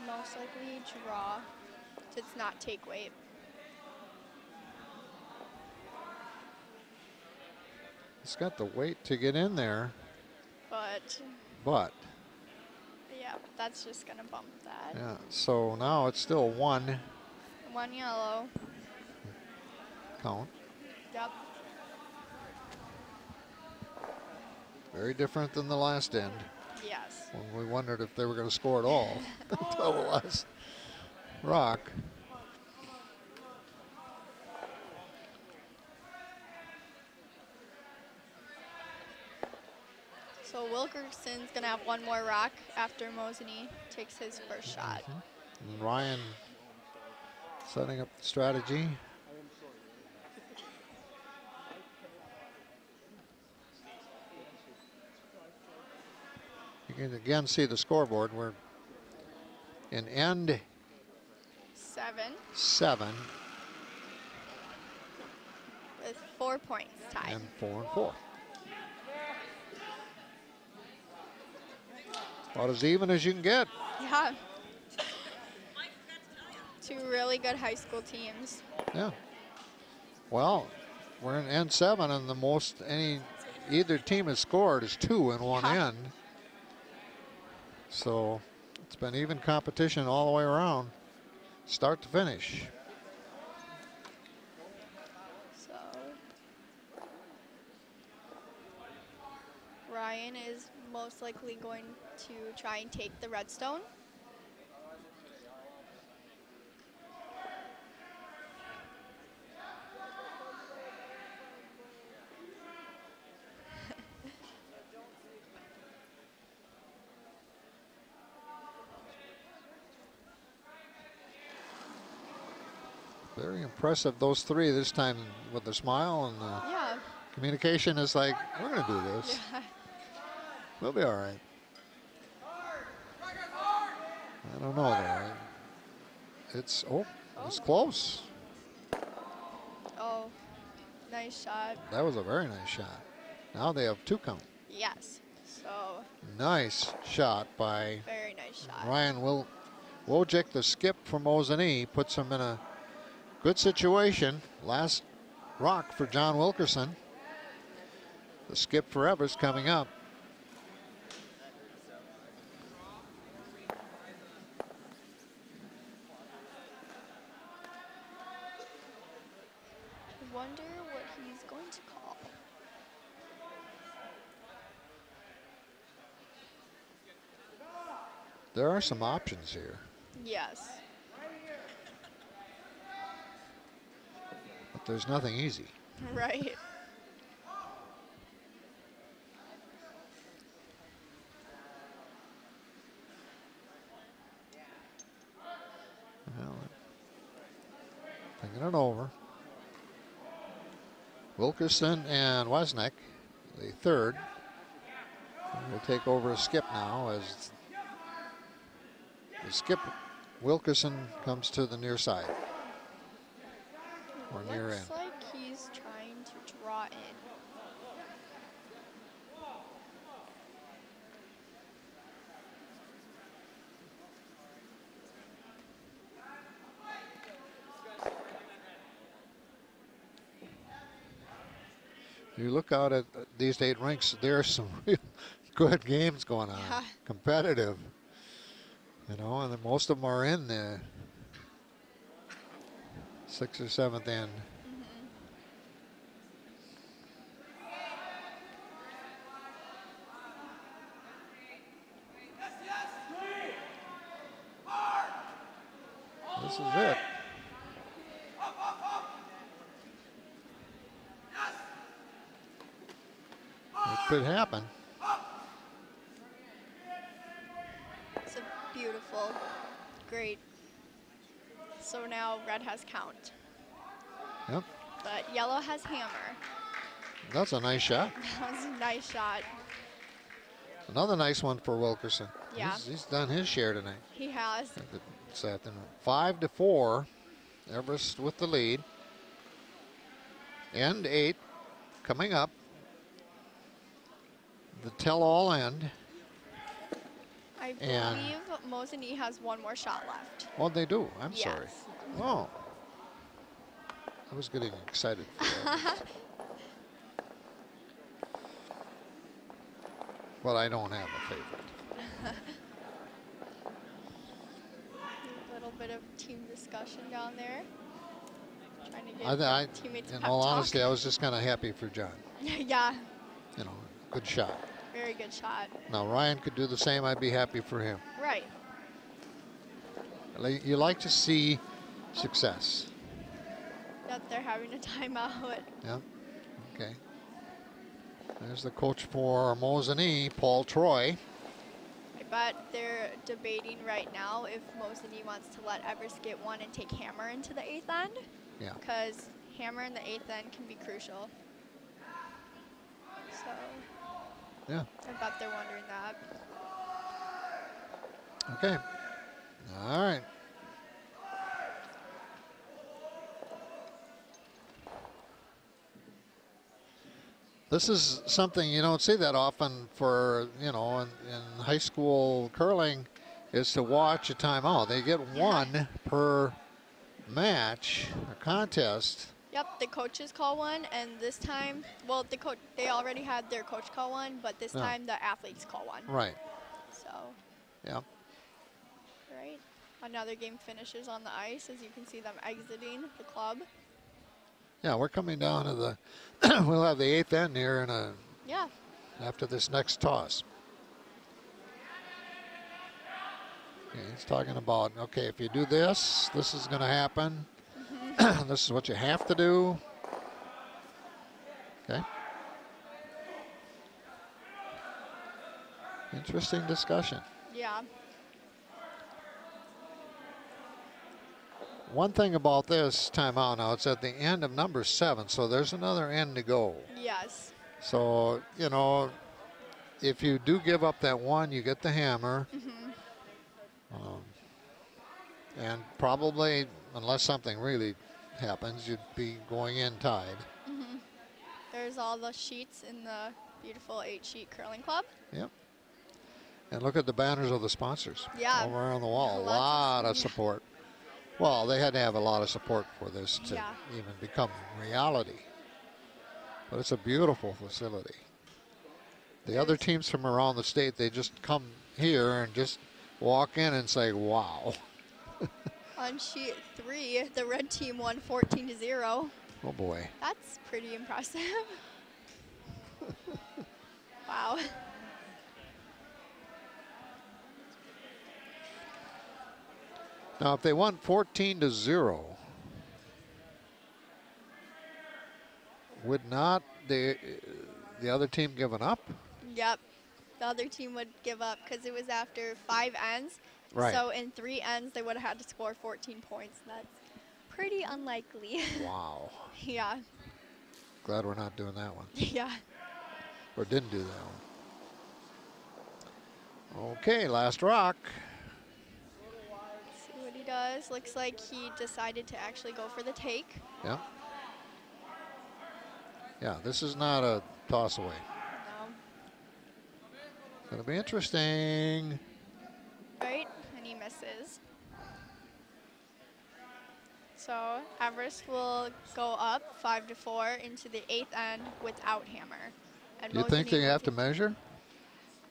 Speaker 2: Most likely draw. It's not take weight.
Speaker 1: He's got the weight to get in there, but
Speaker 2: yeah, that's just gonna bump that.
Speaker 1: yeah. So now it's still 1
Speaker 2: yellow.
Speaker 1: count.
Speaker 2: Yep.
Speaker 1: Very different than the last end,
Speaker 2: Yes.
Speaker 1: when we wondered if they were going to score at all until the last rock.
Speaker 2: So Wilkerson's gonna have one more rock after Mosinee takes his first shot.
Speaker 1: And Ryan setting up the strategy. You can again see the scoreboard. We're in end 7
Speaker 2: with 4 points tied.
Speaker 1: and 4-4. About as even as you can get.
Speaker 2: Yeah. Two really good high school teams.
Speaker 1: Yeah. Well, we're in end 7, and the most either team has scored is 2 in one end. So it's been even competition all the way around, start to finish.
Speaker 2: So Ryan is most likely going to try and take the redstone.
Speaker 1: Very impressive, those three this time with the smile and the communication is like, we're going to do this.
Speaker 2: Yeah.
Speaker 1: We'll be all right. I don't know though. It's close.
Speaker 2: Oh, nice shot.
Speaker 1: That was a very nice shot. Now they have 2 count.
Speaker 2: Yes. So
Speaker 1: Nice shot by
Speaker 2: very nice shot.
Speaker 1: Ryan Wojcik, the skip for Mosinee, puts him in a good situation. Last rock for John Wilkerson. The skip forever's coming up.
Speaker 2: I wonder what he's going to call.
Speaker 1: There are some options here,
Speaker 2: Yes.
Speaker 1: but there's nothing easy.
Speaker 2: Right.
Speaker 1: Well, thinking it over. Wilkerson and Wozniak, the third, will take over a skip now as the skip Wilkerson comes to the near side or near end.
Speaker 2: Looks like he's trying to draw in.
Speaker 1: You look out at these 8 rinks, there are some real good games going on,
Speaker 2: Yeah.
Speaker 1: competitive. You know, and then most of them are in the 6th or 7th end. This is it. It could happen.
Speaker 2: It's a beautiful, great. So now red has count,
Speaker 1: Yep,
Speaker 2: but yellow has hammer.
Speaker 1: that's a nice shot.
Speaker 2: That was a nice shot.
Speaker 1: Another nice one for Wilkerson.
Speaker 2: Yeah.
Speaker 1: He's done his share tonight.
Speaker 2: He has.
Speaker 1: This afternoon. 5-4. Everest with the lead. End 8 coming up. The tell-all end.
Speaker 2: I believe Mosinee has one more shot left.
Speaker 1: Oh, they do. I'm
Speaker 2: Yes.
Speaker 1: sorry. Oh. I was getting excited for that. But I don't have a favorite.
Speaker 2: A little bit of team discussion down there. Trying to get teammates
Speaker 1: in
Speaker 2: pep
Speaker 1: all
Speaker 2: talk.
Speaker 1: honesty, I was just kind of happy for John.
Speaker 2: Yeah,
Speaker 1: You know, good shot.
Speaker 2: very good shot.
Speaker 1: Now, Ryan could do the same. I'd be happy for him.
Speaker 2: Right.
Speaker 1: You like to see success.
Speaker 2: That they're having a timeout.
Speaker 1: Yeah. Okay. There's the coach for Mosinee, Paul Troy.
Speaker 2: I bet they're debating right now if Mosinee wants to let Everest get one and take Hammer into the 8th end.
Speaker 1: Yeah.
Speaker 2: Because Hammer in the 8th end can be crucial. So
Speaker 1: Yeah.
Speaker 2: I bet they're wondering that.
Speaker 1: Okay. All right. This is something you don't see that often for, you know, in high school curling, is to watch a timeout. They get one per match or contest.
Speaker 2: Yep, the coaches call one, and this time, well, they already had their coach call one, but this time the athletes call one.
Speaker 1: Right.
Speaker 2: So.
Speaker 1: Yeah.
Speaker 2: Right. Another game finishes on the ice, as you can see them exiting the club.
Speaker 1: Yeah, we're coming down to the. We'll have the 8th end here in a.
Speaker 2: Yeah.
Speaker 1: After this next toss. Okay, he's talking about, okay, if you do this, this is going to happen. This is what you have to do. Okay. Interesting discussion.
Speaker 2: Yeah.
Speaker 1: One thing about this timeout now, it's at the end of number 7, so there's another end to go.
Speaker 2: Yes.
Speaker 1: So, you know, if you do give up that one, you get the hammer. And probably, unless something really happens, you'd be going in tied.
Speaker 2: There's all the sheets in the beautiful 8-sheet curling club.
Speaker 1: Yep. And look at the banners of the sponsors.
Speaker 2: Yeah.
Speaker 1: Over on the wall. A lot of support. Well, they had to have a lot of support for this to even become reality. But it's a beautiful facility. The other teams from around the state, they just come here and just walk in and say, wow.
Speaker 2: On sheet 3, the red team won 14-0.
Speaker 1: Oh boy.
Speaker 2: That's pretty impressive. Wow.
Speaker 1: Now, if they won 14-0, would not the other team given up?
Speaker 2: Yep. The other team would give up because it was after 5 ends.
Speaker 1: Right.
Speaker 2: So in 3 ends, they would have had to score 14 points. That's pretty unlikely.
Speaker 1: Wow.
Speaker 2: Yeah.
Speaker 1: Glad we're not doing that one.
Speaker 2: Yeah.
Speaker 1: Or didn't do that one. Okay, last rock.
Speaker 2: See what he does. Looks like he decided to actually go for the take.
Speaker 1: Yeah. Yeah, this is not a toss away.
Speaker 2: No.
Speaker 1: Gonna be interesting.
Speaker 2: Right, and he misses. So Everest will go up 5-4 into the 8th end without hammer. And
Speaker 1: Do you think they have to measure?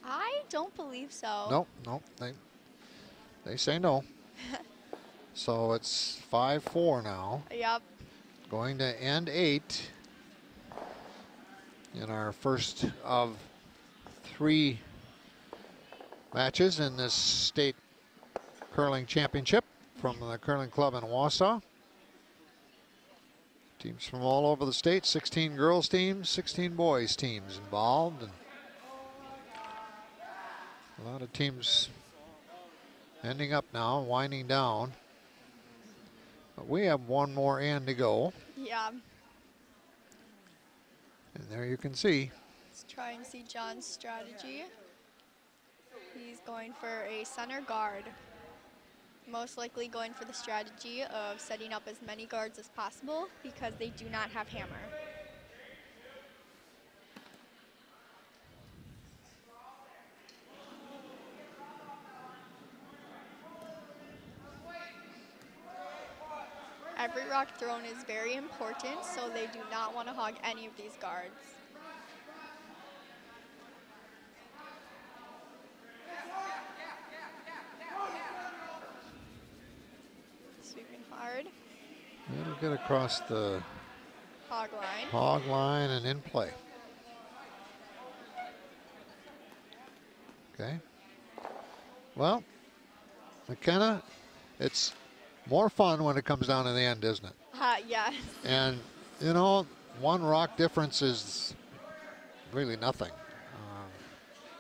Speaker 2: I don't believe so.
Speaker 1: Nope, nope. They say no. So it's 5-4 now.
Speaker 2: Yep.
Speaker 1: Going to end 8 in our first of 3 matches in this state curling championship from the curling club in Wausau. Teams from all over the state, 16 girls teams, 16 boys teams involved, and a lot of teams ending up now, winding down. But we have one more end to go.
Speaker 2: Yeah.
Speaker 1: And there you can see.
Speaker 2: Let's try and see John's strategy. He's going for a center guard. Most likely going for the strategy of setting up as many guards as possible because they do not have hammer. Every rock thrown is very important, so they do not want to hog any of these guards. Sweeping hard.
Speaker 1: It'll get across the
Speaker 2: Hog line.
Speaker 1: and in play. Okay. Well, McKenna, it's more fun when it comes down to the end, isn't it?
Speaker 2: Yes.
Speaker 1: And, you know, one rock difference is really nothing.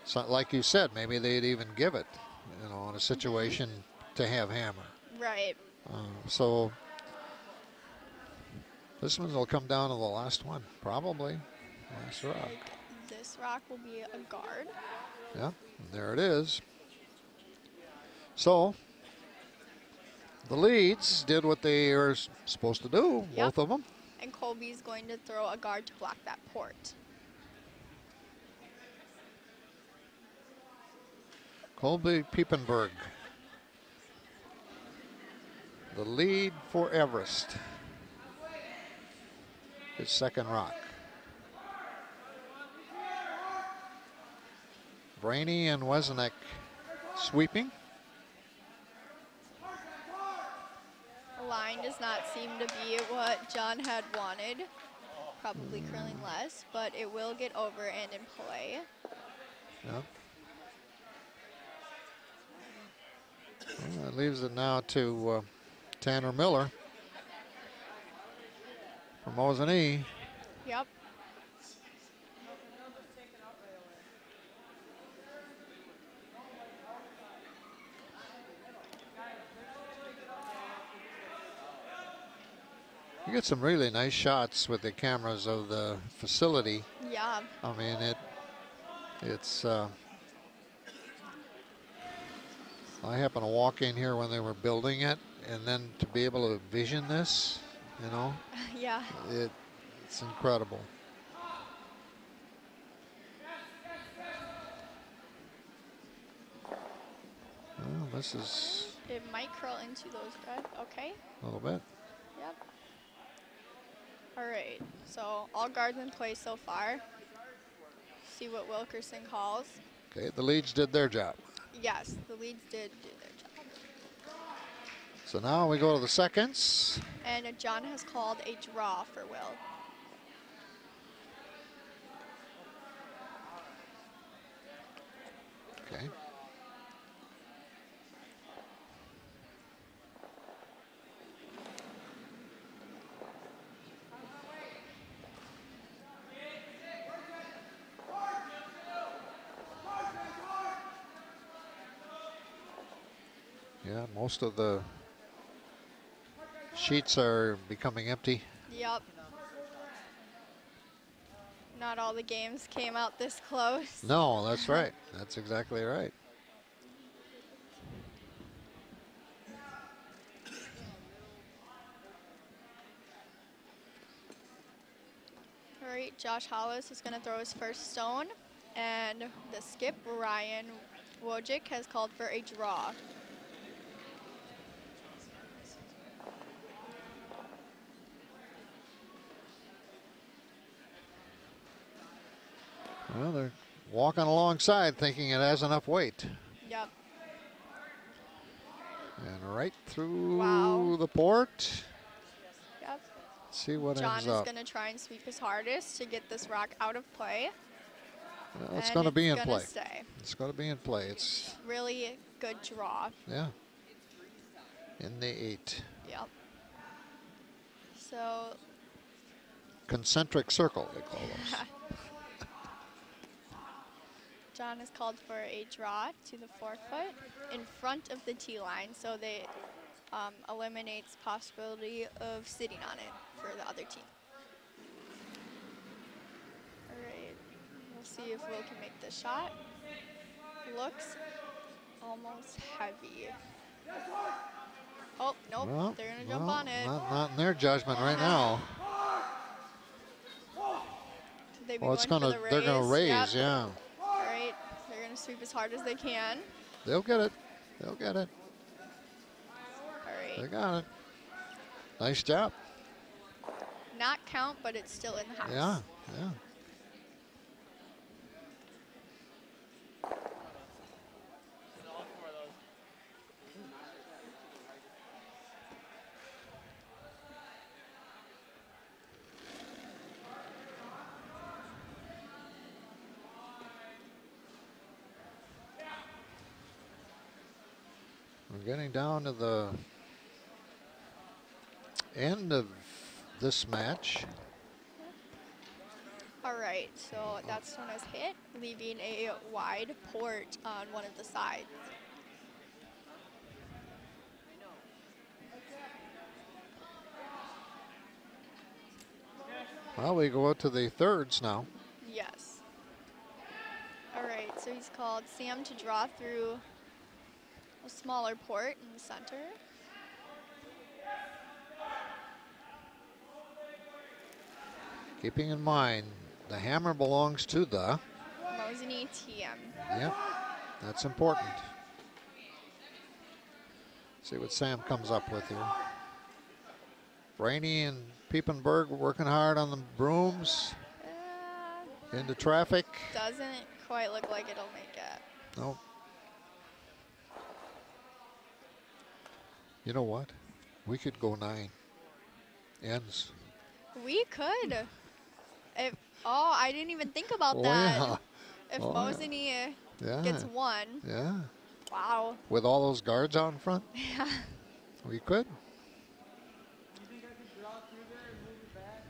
Speaker 1: So like you said, maybe they'd even give it, you know, in a situation to have hammer.
Speaker 2: Right.
Speaker 1: So this one will come down to the last one, probably. Last rock.
Speaker 2: This rock will be a guard.
Speaker 1: Yeah, there it is. So the leads did what they are supposed to do,
Speaker 2: Yep.
Speaker 1: both of them.
Speaker 2: And Colby's going to throw a guard to block that port.
Speaker 1: Colby Piepenberg. The lead for Everest. His second rock. Brainy and Wesenek sweeping.
Speaker 2: The line does not seem to be what John had wanted. Probably curling less, but it will get over and in play.
Speaker 1: Yep. Well, that leaves it now to Tanner Miller from Mosinee.
Speaker 2: Yep.
Speaker 1: You get some really nice shots with the cameras of the facility.
Speaker 2: Yeah.
Speaker 1: I mean, it's. I happened to walk in here when they were building it, and then to be able to vision this, you know,
Speaker 2: Yeah.
Speaker 1: it's incredible. Well, this is
Speaker 2: It might curl into those red. Okay.
Speaker 1: a little bit.
Speaker 2: Yep. All right. So all guards in place so far. See what Wilkerson calls.
Speaker 1: Okay, the leads did their job.
Speaker 2: Yes, the leads did do their job.
Speaker 1: So now we go to the seconds.
Speaker 2: And John has called a draw for Will.
Speaker 1: Okay. Yeah, most of the sheets are becoming empty.
Speaker 2: Yep. Not all the games came out this close.
Speaker 1: No, that's right. That's exactly right.
Speaker 2: All right, Josh Hollis is going to throw his first stone. And the skip, Ryan Wojcik, has called for a draw.
Speaker 1: Well, they're walking alongside thinking it has enough weight.
Speaker 2: Yep.
Speaker 1: And right through
Speaker 2: Wow.
Speaker 1: the port.
Speaker 2: Yep.
Speaker 1: Let's see what
Speaker 2: John
Speaker 1: ends
Speaker 2: is
Speaker 1: up.
Speaker 2: going to try and sweep his hardest to get this rock out of play.
Speaker 1: Well, it's
Speaker 2: And
Speaker 1: going to be in
Speaker 2: gonna
Speaker 1: play.
Speaker 2: Stay.
Speaker 1: It's going to be in play. It's,
Speaker 2: Really good draw.
Speaker 1: yeah, in the 8.
Speaker 2: Yep. So
Speaker 1: Concentric circle, they call those.
Speaker 2: John has called for a draw to the 4-foot in front of the tee line, so they eliminates possibility of sitting on it for the other team. All right, we'll see if Will can make the shot. Looks almost heavy. Oh, nope,
Speaker 1: Well,
Speaker 2: they're gonna jump on it.
Speaker 1: Not in their judgment right now.
Speaker 2: Should they be
Speaker 1: Well, it's
Speaker 2: going for
Speaker 1: gonna,
Speaker 2: the raise?
Speaker 1: they're gonna raise,
Speaker 2: Yep.
Speaker 1: yeah.
Speaker 2: All right, they're gonna sweep as hard as they can.
Speaker 1: They'll get it. They'll get it.
Speaker 2: All right.
Speaker 1: They got it. Nice job.
Speaker 2: Not count, but it's still in the house.
Speaker 1: Yeah, yeah. We're getting down to the end of this match.
Speaker 2: All right, so that stone has hit, leaving a wide port on one of the sides.
Speaker 1: Well, we go out to the thirds now.
Speaker 2: Yes. All right, so he's called Sam to draw through a smaller port in the center.
Speaker 1: Keeping in mind, the hammer belongs to the...
Speaker 2: Mosinee TM.
Speaker 1: Yep, that's important. See what Sam comes up with here. Brainy and Piepenberg working hard on the brooms. Into traffic.
Speaker 2: Doesn't quite look like it'll make it.
Speaker 1: Nope. You know what? We could go 9 ends.
Speaker 2: We could. If, oh, I didn't even think about
Speaker 1: Oh,
Speaker 2: that.
Speaker 1: yeah.
Speaker 2: If
Speaker 1: Oh,
Speaker 2: Mosinee
Speaker 1: Yeah.
Speaker 2: gets 1.
Speaker 1: Yeah.
Speaker 2: Wow.
Speaker 1: With all those guards out in front,
Speaker 2: Yeah.
Speaker 1: we could.
Speaker 3: You think I could draw through there and move it back?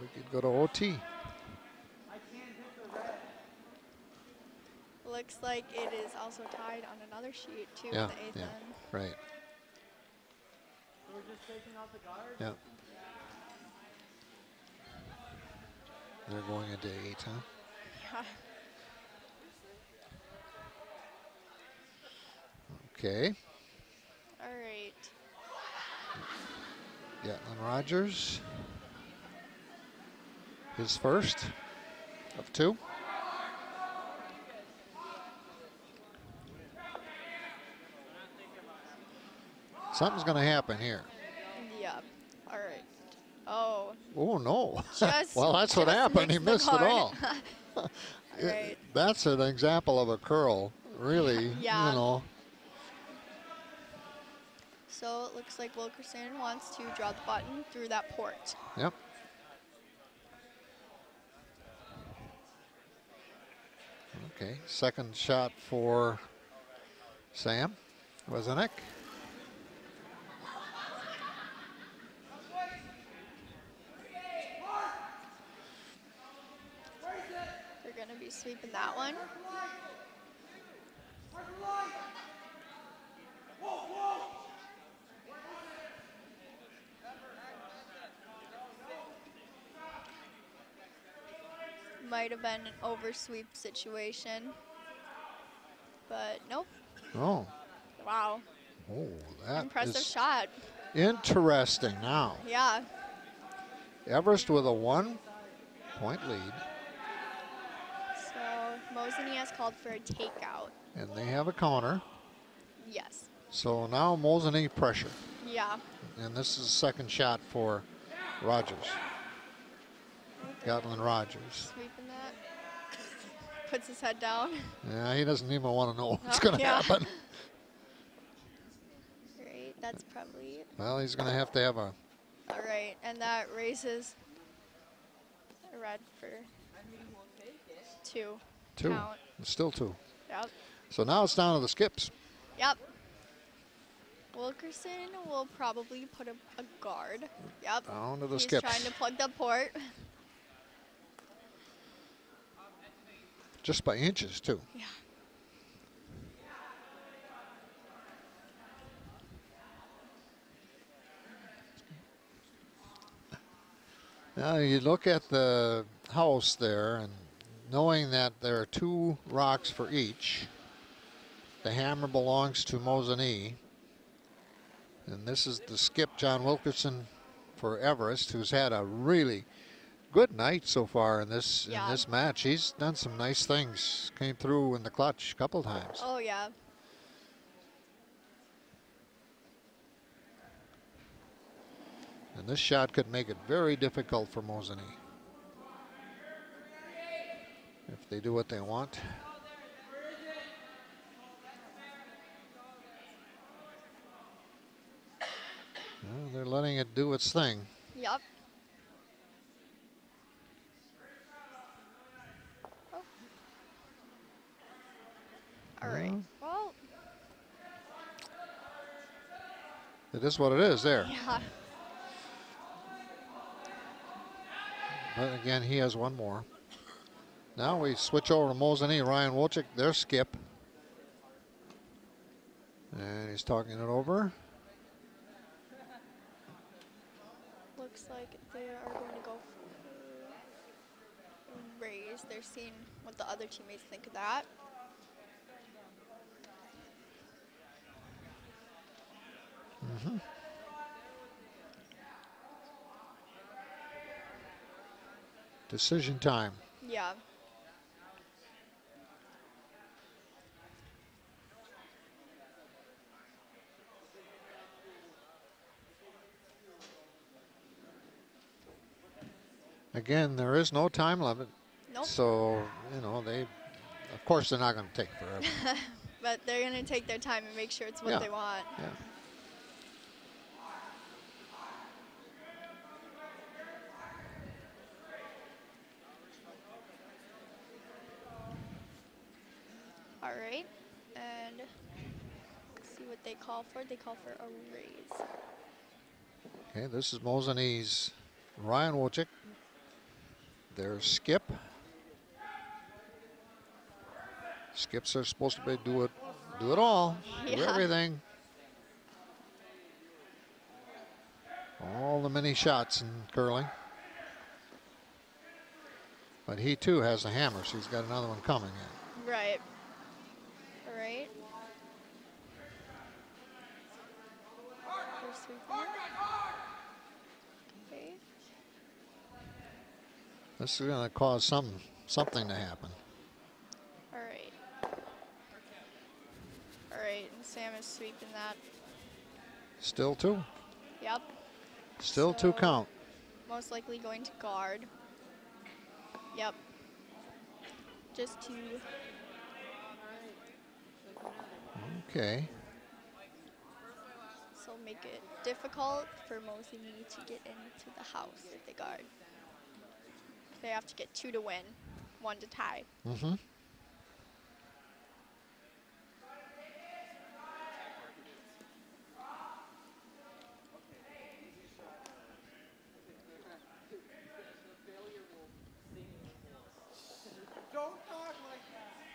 Speaker 1: We could go to OT.
Speaker 3: I can't hit the red.
Speaker 2: Looks like it is also tied on another sheet too
Speaker 1: Yeah,
Speaker 2: in the 8th
Speaker 1: yeah.
Speaker 2: end.
Speaker 1: Right.
Speaker 3: So we're just taking out the guard?
Speaker 1: Yeah. They're going into 8, huh?
Speaker 2: Yeah.
Speaker 1: Okay.
Speaker 2: All right.
Speaker 1: Gatlin Rogers. His first of 2. Something's going to happen here.
Speaker 2: Yep. All right. Oh.
Speaker 1: Oh, no.
Speaker 2: Just,
Speaker 1: Well, that's what
Speaker 2: just
Speaker 1: happened. He
Speaker 2: mixed the
Speaker 1: missed it
Speaker 2: card.
Speaker 1: all.
Speaker 2: Right.
Speaker 1: That's an example of a curl, really.
Speaker 2: Yeah.
Speaker 1: You know.
Speaker 2: So it looks like Wilkerson wants to draw the button through that port.
Speaker 1: Yep. Okay, second shot for Sam Wausau.
Speaker 2: They're going to be sweeping that one. Might have been an oversweep situation, but nope.
Speaker 1: Oh,
Speaker 2: Wow.
Speaker 1: oh, that
Speaker 2: Impressive
Speaker 1: is
Speaker 2: shot.
Speaker 1: interesting. Now,
Speaker 2: Yeah.
Speaker 1: Everest with a 1-point lead,
Speaker 2: So Mosinee has called for a takeout.
Speaker 1: and they have a counter.
Speaker 2: Yes.
Speaker 1: So now Mosinee pressure,
Speaker 2: Yeah.
Speaker 1: and this is the second shot for Rogers. Gatlin Rogers.
Speaker 2: Sweeping that. Puts his head down.
Speaker 1: Yeah, he doesn't even want to know what's
Speaker 2: Oh,
Speaker 1: going to
Speaker 2: yeah.
Speaker 1: happen.
Speaker 2: Great. That's probably it.
Speaker 1: Well, he's going to have a...
Speaker 2: All right. And that raises a red for 2.
Speaker 1: 2.
Speaker 2: Count.
Speaker 1: It's still 2.
Speaker 2: Yep.
Speaker 1: So now it's down to the skips.
Speaker 2: Yep. Wilkerson will probably put a guard. Yep.
Speaker 1: Down to the
Speaker 2: He's
Speaker 1: skips.
Speaker 2: trying to plug the port.
Speaker 1: Just by inches, too.
Speaker 2: Yeah.
Speaker 1: Now you look at the house there, and knowing that there are 2 rocks for each, the the hammer belongs to Mosinee. And this is the skip, John Wilkerson, for Everest, who's had a really good night so far in this match. He's done some nice things. Came through in the clutch a couple times.
Speaker 2: Oh, yeah.
Speaker 1: And this shot could make it very difficult for Mosinee if they do what they want. Well, they're letting it do its thing.
Speaker 2: Yep. Oh. All right. Well.
Speaker 1: It is what it is there.
Speaker 2: Yeah.
Speaker 1: But again, he has one more. Now we switch over to Mosinee. Ryan Wojcik, their skip. And he's talking it over.
Speaker 2: Looks like they are going to go for raise. They're seeing what the other teammates think of that.
Speaker 1: Mm-hmm. Decision time.
Speaker 2: Yeah.
Speaker 1: Again, there is no time limit.
Speaker 2: Nope.
Speaker 1: So, you know, of course, they're not going to take forever.
Speaker 2: But they're going to take their time and make sure it's what they want.
Speaker 1: Yeah.
Speaker 2: All right. And see what they call for. They call for a raise.
Speaker 1: Okay, this is Mosinee's Ryan Wojcik. Their skip. Skips are supposed to do it all, do everything. All the many shots in curling. But he too has a hammer, so he's got another one coming in.
Speaker 2: Right. All right. First sweep there. Okay.
Speaker 1: This is going to cause something to happen.
Speaker 2: All right. All right, and Sam is sweeping that.
Speaker 1: Still two.
Speaker 2: Yep.
Speaker 1: Still two count.
Speaker 2: Most likely going to guard. Yep. Just to.
Speaker 1: Okay.
Speaker 2: So make it difficult for Mosinee to get into the house if they guard. They have to get 2 to win, 1 to tie.
Speaker 1: Mm-hmm.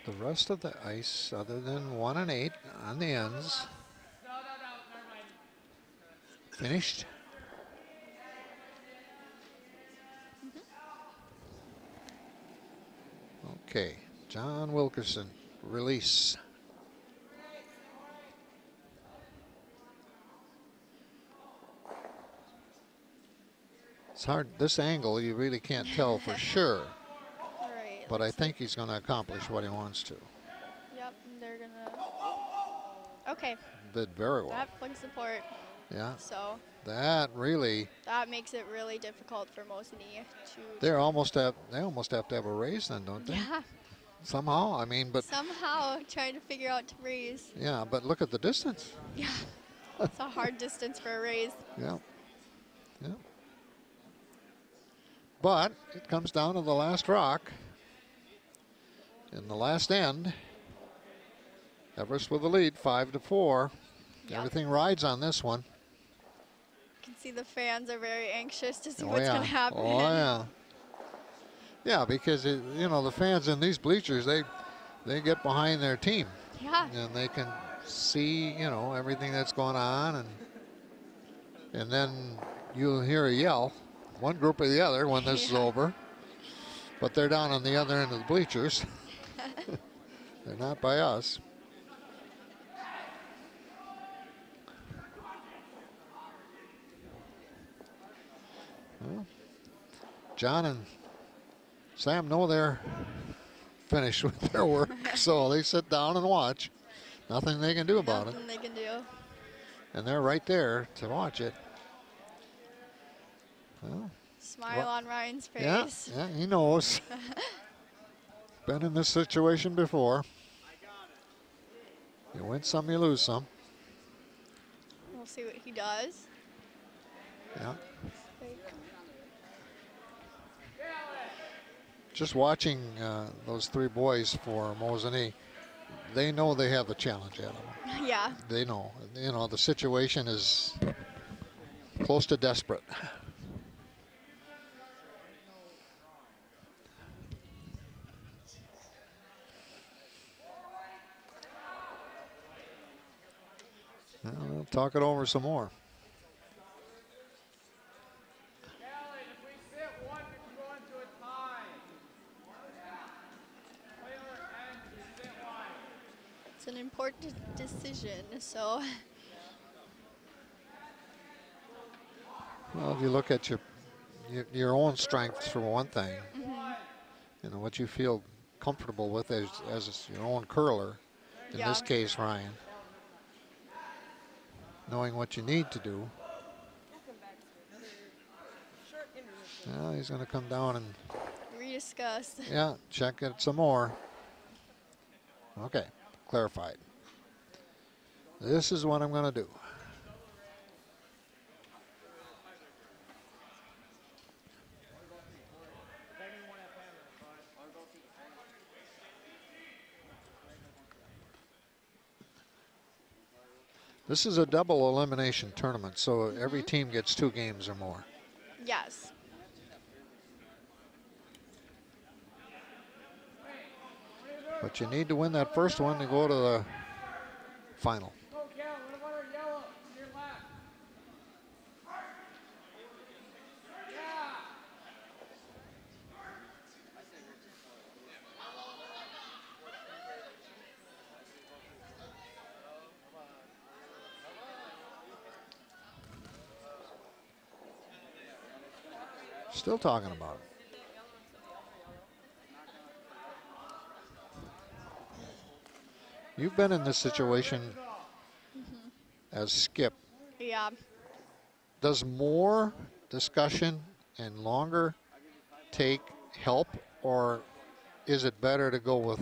Speaker 1: The rest of the ice, other than 1 and 8 on the ends, finished. Okay, John Wilkerson, release. It's hard, this angle you really can't tell for sure.
Speaker 2: Right,
Speaker 1: but I think he's going to accomplish what he wants to.
Speaker 2: Yep, they're going to. Okay.
Speaker 1: Did very well.
Speaker 2: That flick support.
Speaker 1: Yeah.
Speaker 2: So.
Speaker 1: That really.
Speaker 2: That makes it really difficult for Mosinee to.
Speaker 1: They almost have to have a raise then, don't they?
Speaker 2: Yeah.
Speaker 1: Somehow, I mean, but.
Speaker 2: Somehow trying to figure out to raise.
Speaker 1: Yeah, but look at the distance.
Speaker 2: Yeah. It's a hard distance for a raise.
Speaker 1: Yeah. Yeah. But it comes down to the last rock. In the last end, Everest with the lead, 5-4.
Speaker 2: Yep.
Speaker 1: Everything rides on this one.
Speaker 2: You can see the fans are very anxious to see what's going to happen.
Speaker 1: Oh, yeah. Yeah, because, you know, the fans in these bleachers, they get behind their team.
Speaker 2: Yeah.
Speaker 1: And they can see, you know, everything that's going on. And then you'll hear a yell, one group or the other, when this is over. But they're down on the other end of the bleachers. They're not by us. John and Sam know they're finished with their work, so they sit down and watch. Nothing they can do about it.
Speaker 2: Nothing they can do.
Speaker 1: And they're right there to watch it. Well,
Speaker 2: Smile on Ryan's
Speaker 1: yeah,
Speaker 2: face.
Speaker 1: yeah, he knows. Been in this situation before. You win some, you lose some.
Speaker 2: We'll see what he does.
Speaker 1: Yeah. Just watching those three boys for Mosinee, they know they have the challenge at them.
Speaker 2: Yeah.
Speaker 1: They know. You know, the situation is close to desperate. Well, we'll talk it over some more.
Speaker 2: It's an important decision, so.
Speaker 1: Well, if you look at your own strengths for one thing, you know, what you feel comfortable with as your own curler, in this case, Ryan, knowing what you need to do. Well, he's going to come down and
Speaker 2: Rediscuss.
Speaker 1: yeah, check it some more. Okay, clarified. This is what I'm going to do. This is a double elimination tournament, so every team gets 2 games or more.
Speaker 2: Yes.
Speaker 1: But you need to win that first one to go to the final. Still talking about it. You've been in this situation as skip.
Speaker 2: Yeah.
Speaker 1: Does more discussion and longer take help, or is it better to go with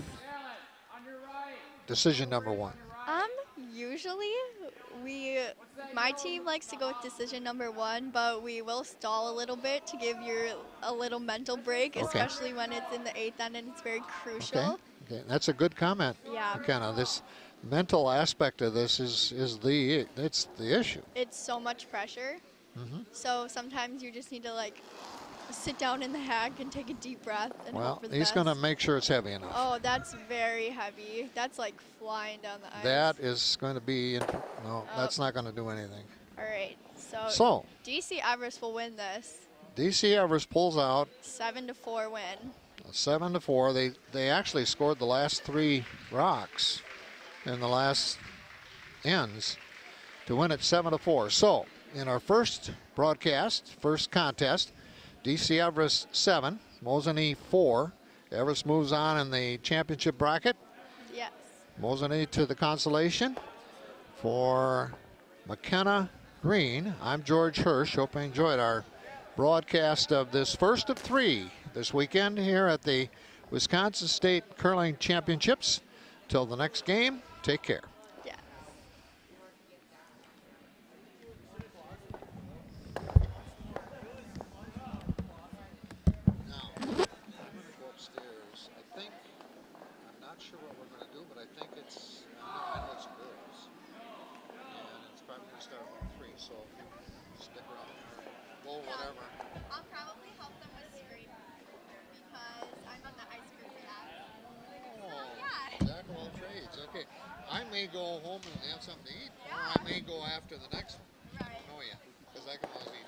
Speaker 1: decision number 1?
Speaker 2: Usually my team likes to go with decision number 1, but we will stall a little bit to give you a little mental break, especially when it's in the 8th end and it's very crucial.
Speaker 1: Okay, that's a good comment.
Speaker 2: Yeah.
Speaker 1: Kind of this mental aspect of this is the issue.
Speaker 2: It's so much pressure. So sometimes you just need to like sit down in the hack and take a deep breath and hope for the
Speaker 1: he's
Speaker 2: best.
Speaker 1: going to make sure it's heavy enough.
Speaker 2: Oh, that's very heavy. That's like flying down the ice.
Speaker 1: That is going to be, that's not going to do anything.
Speaker 2: All right,
Speaker 1: So
Speaker 2: DC Everest will win this.
Speaker 1: DC Everest pulls out
Speaker 2: 7-4 win.
Speaker 1: 7-4. They actually scored the last 3 rocks in the last ends to win it 7-4. So in our first broadcast, first contest, DC Everest 7, Mosinee 4. Everest moves on in the championship bracket.
Speaker 2: Yes.
Speaker 1: Mosinee to the consolation. For McKenna Green, I'm George Hirsch. Hope you enjoyed our broadcast of this first of 3 this weekend here at the Wisconsin State Curling Championships. Till the next game, take care.
Speaker 2: Yeah.
Speaker 1: Now, I'm going to go upstairs. I'm not sure what we're going to do, but I think I know it's girls. And it's probably going to start with 3, so stick around. Well, whatever.
Speaker 2: I'll probably help them with screen because I'm on the ice cream app.
Speaker 1: Oh,
Speaker 2: yeah.
Speaker 1: Jack of all trades. Okay. I may go home and have something to eat, or
Speaker 2: Yeah.
Speaker 1: I may go after the next one.
Speaker 2: Right.
Speaker 1: Oh, yeah, because I can always eat.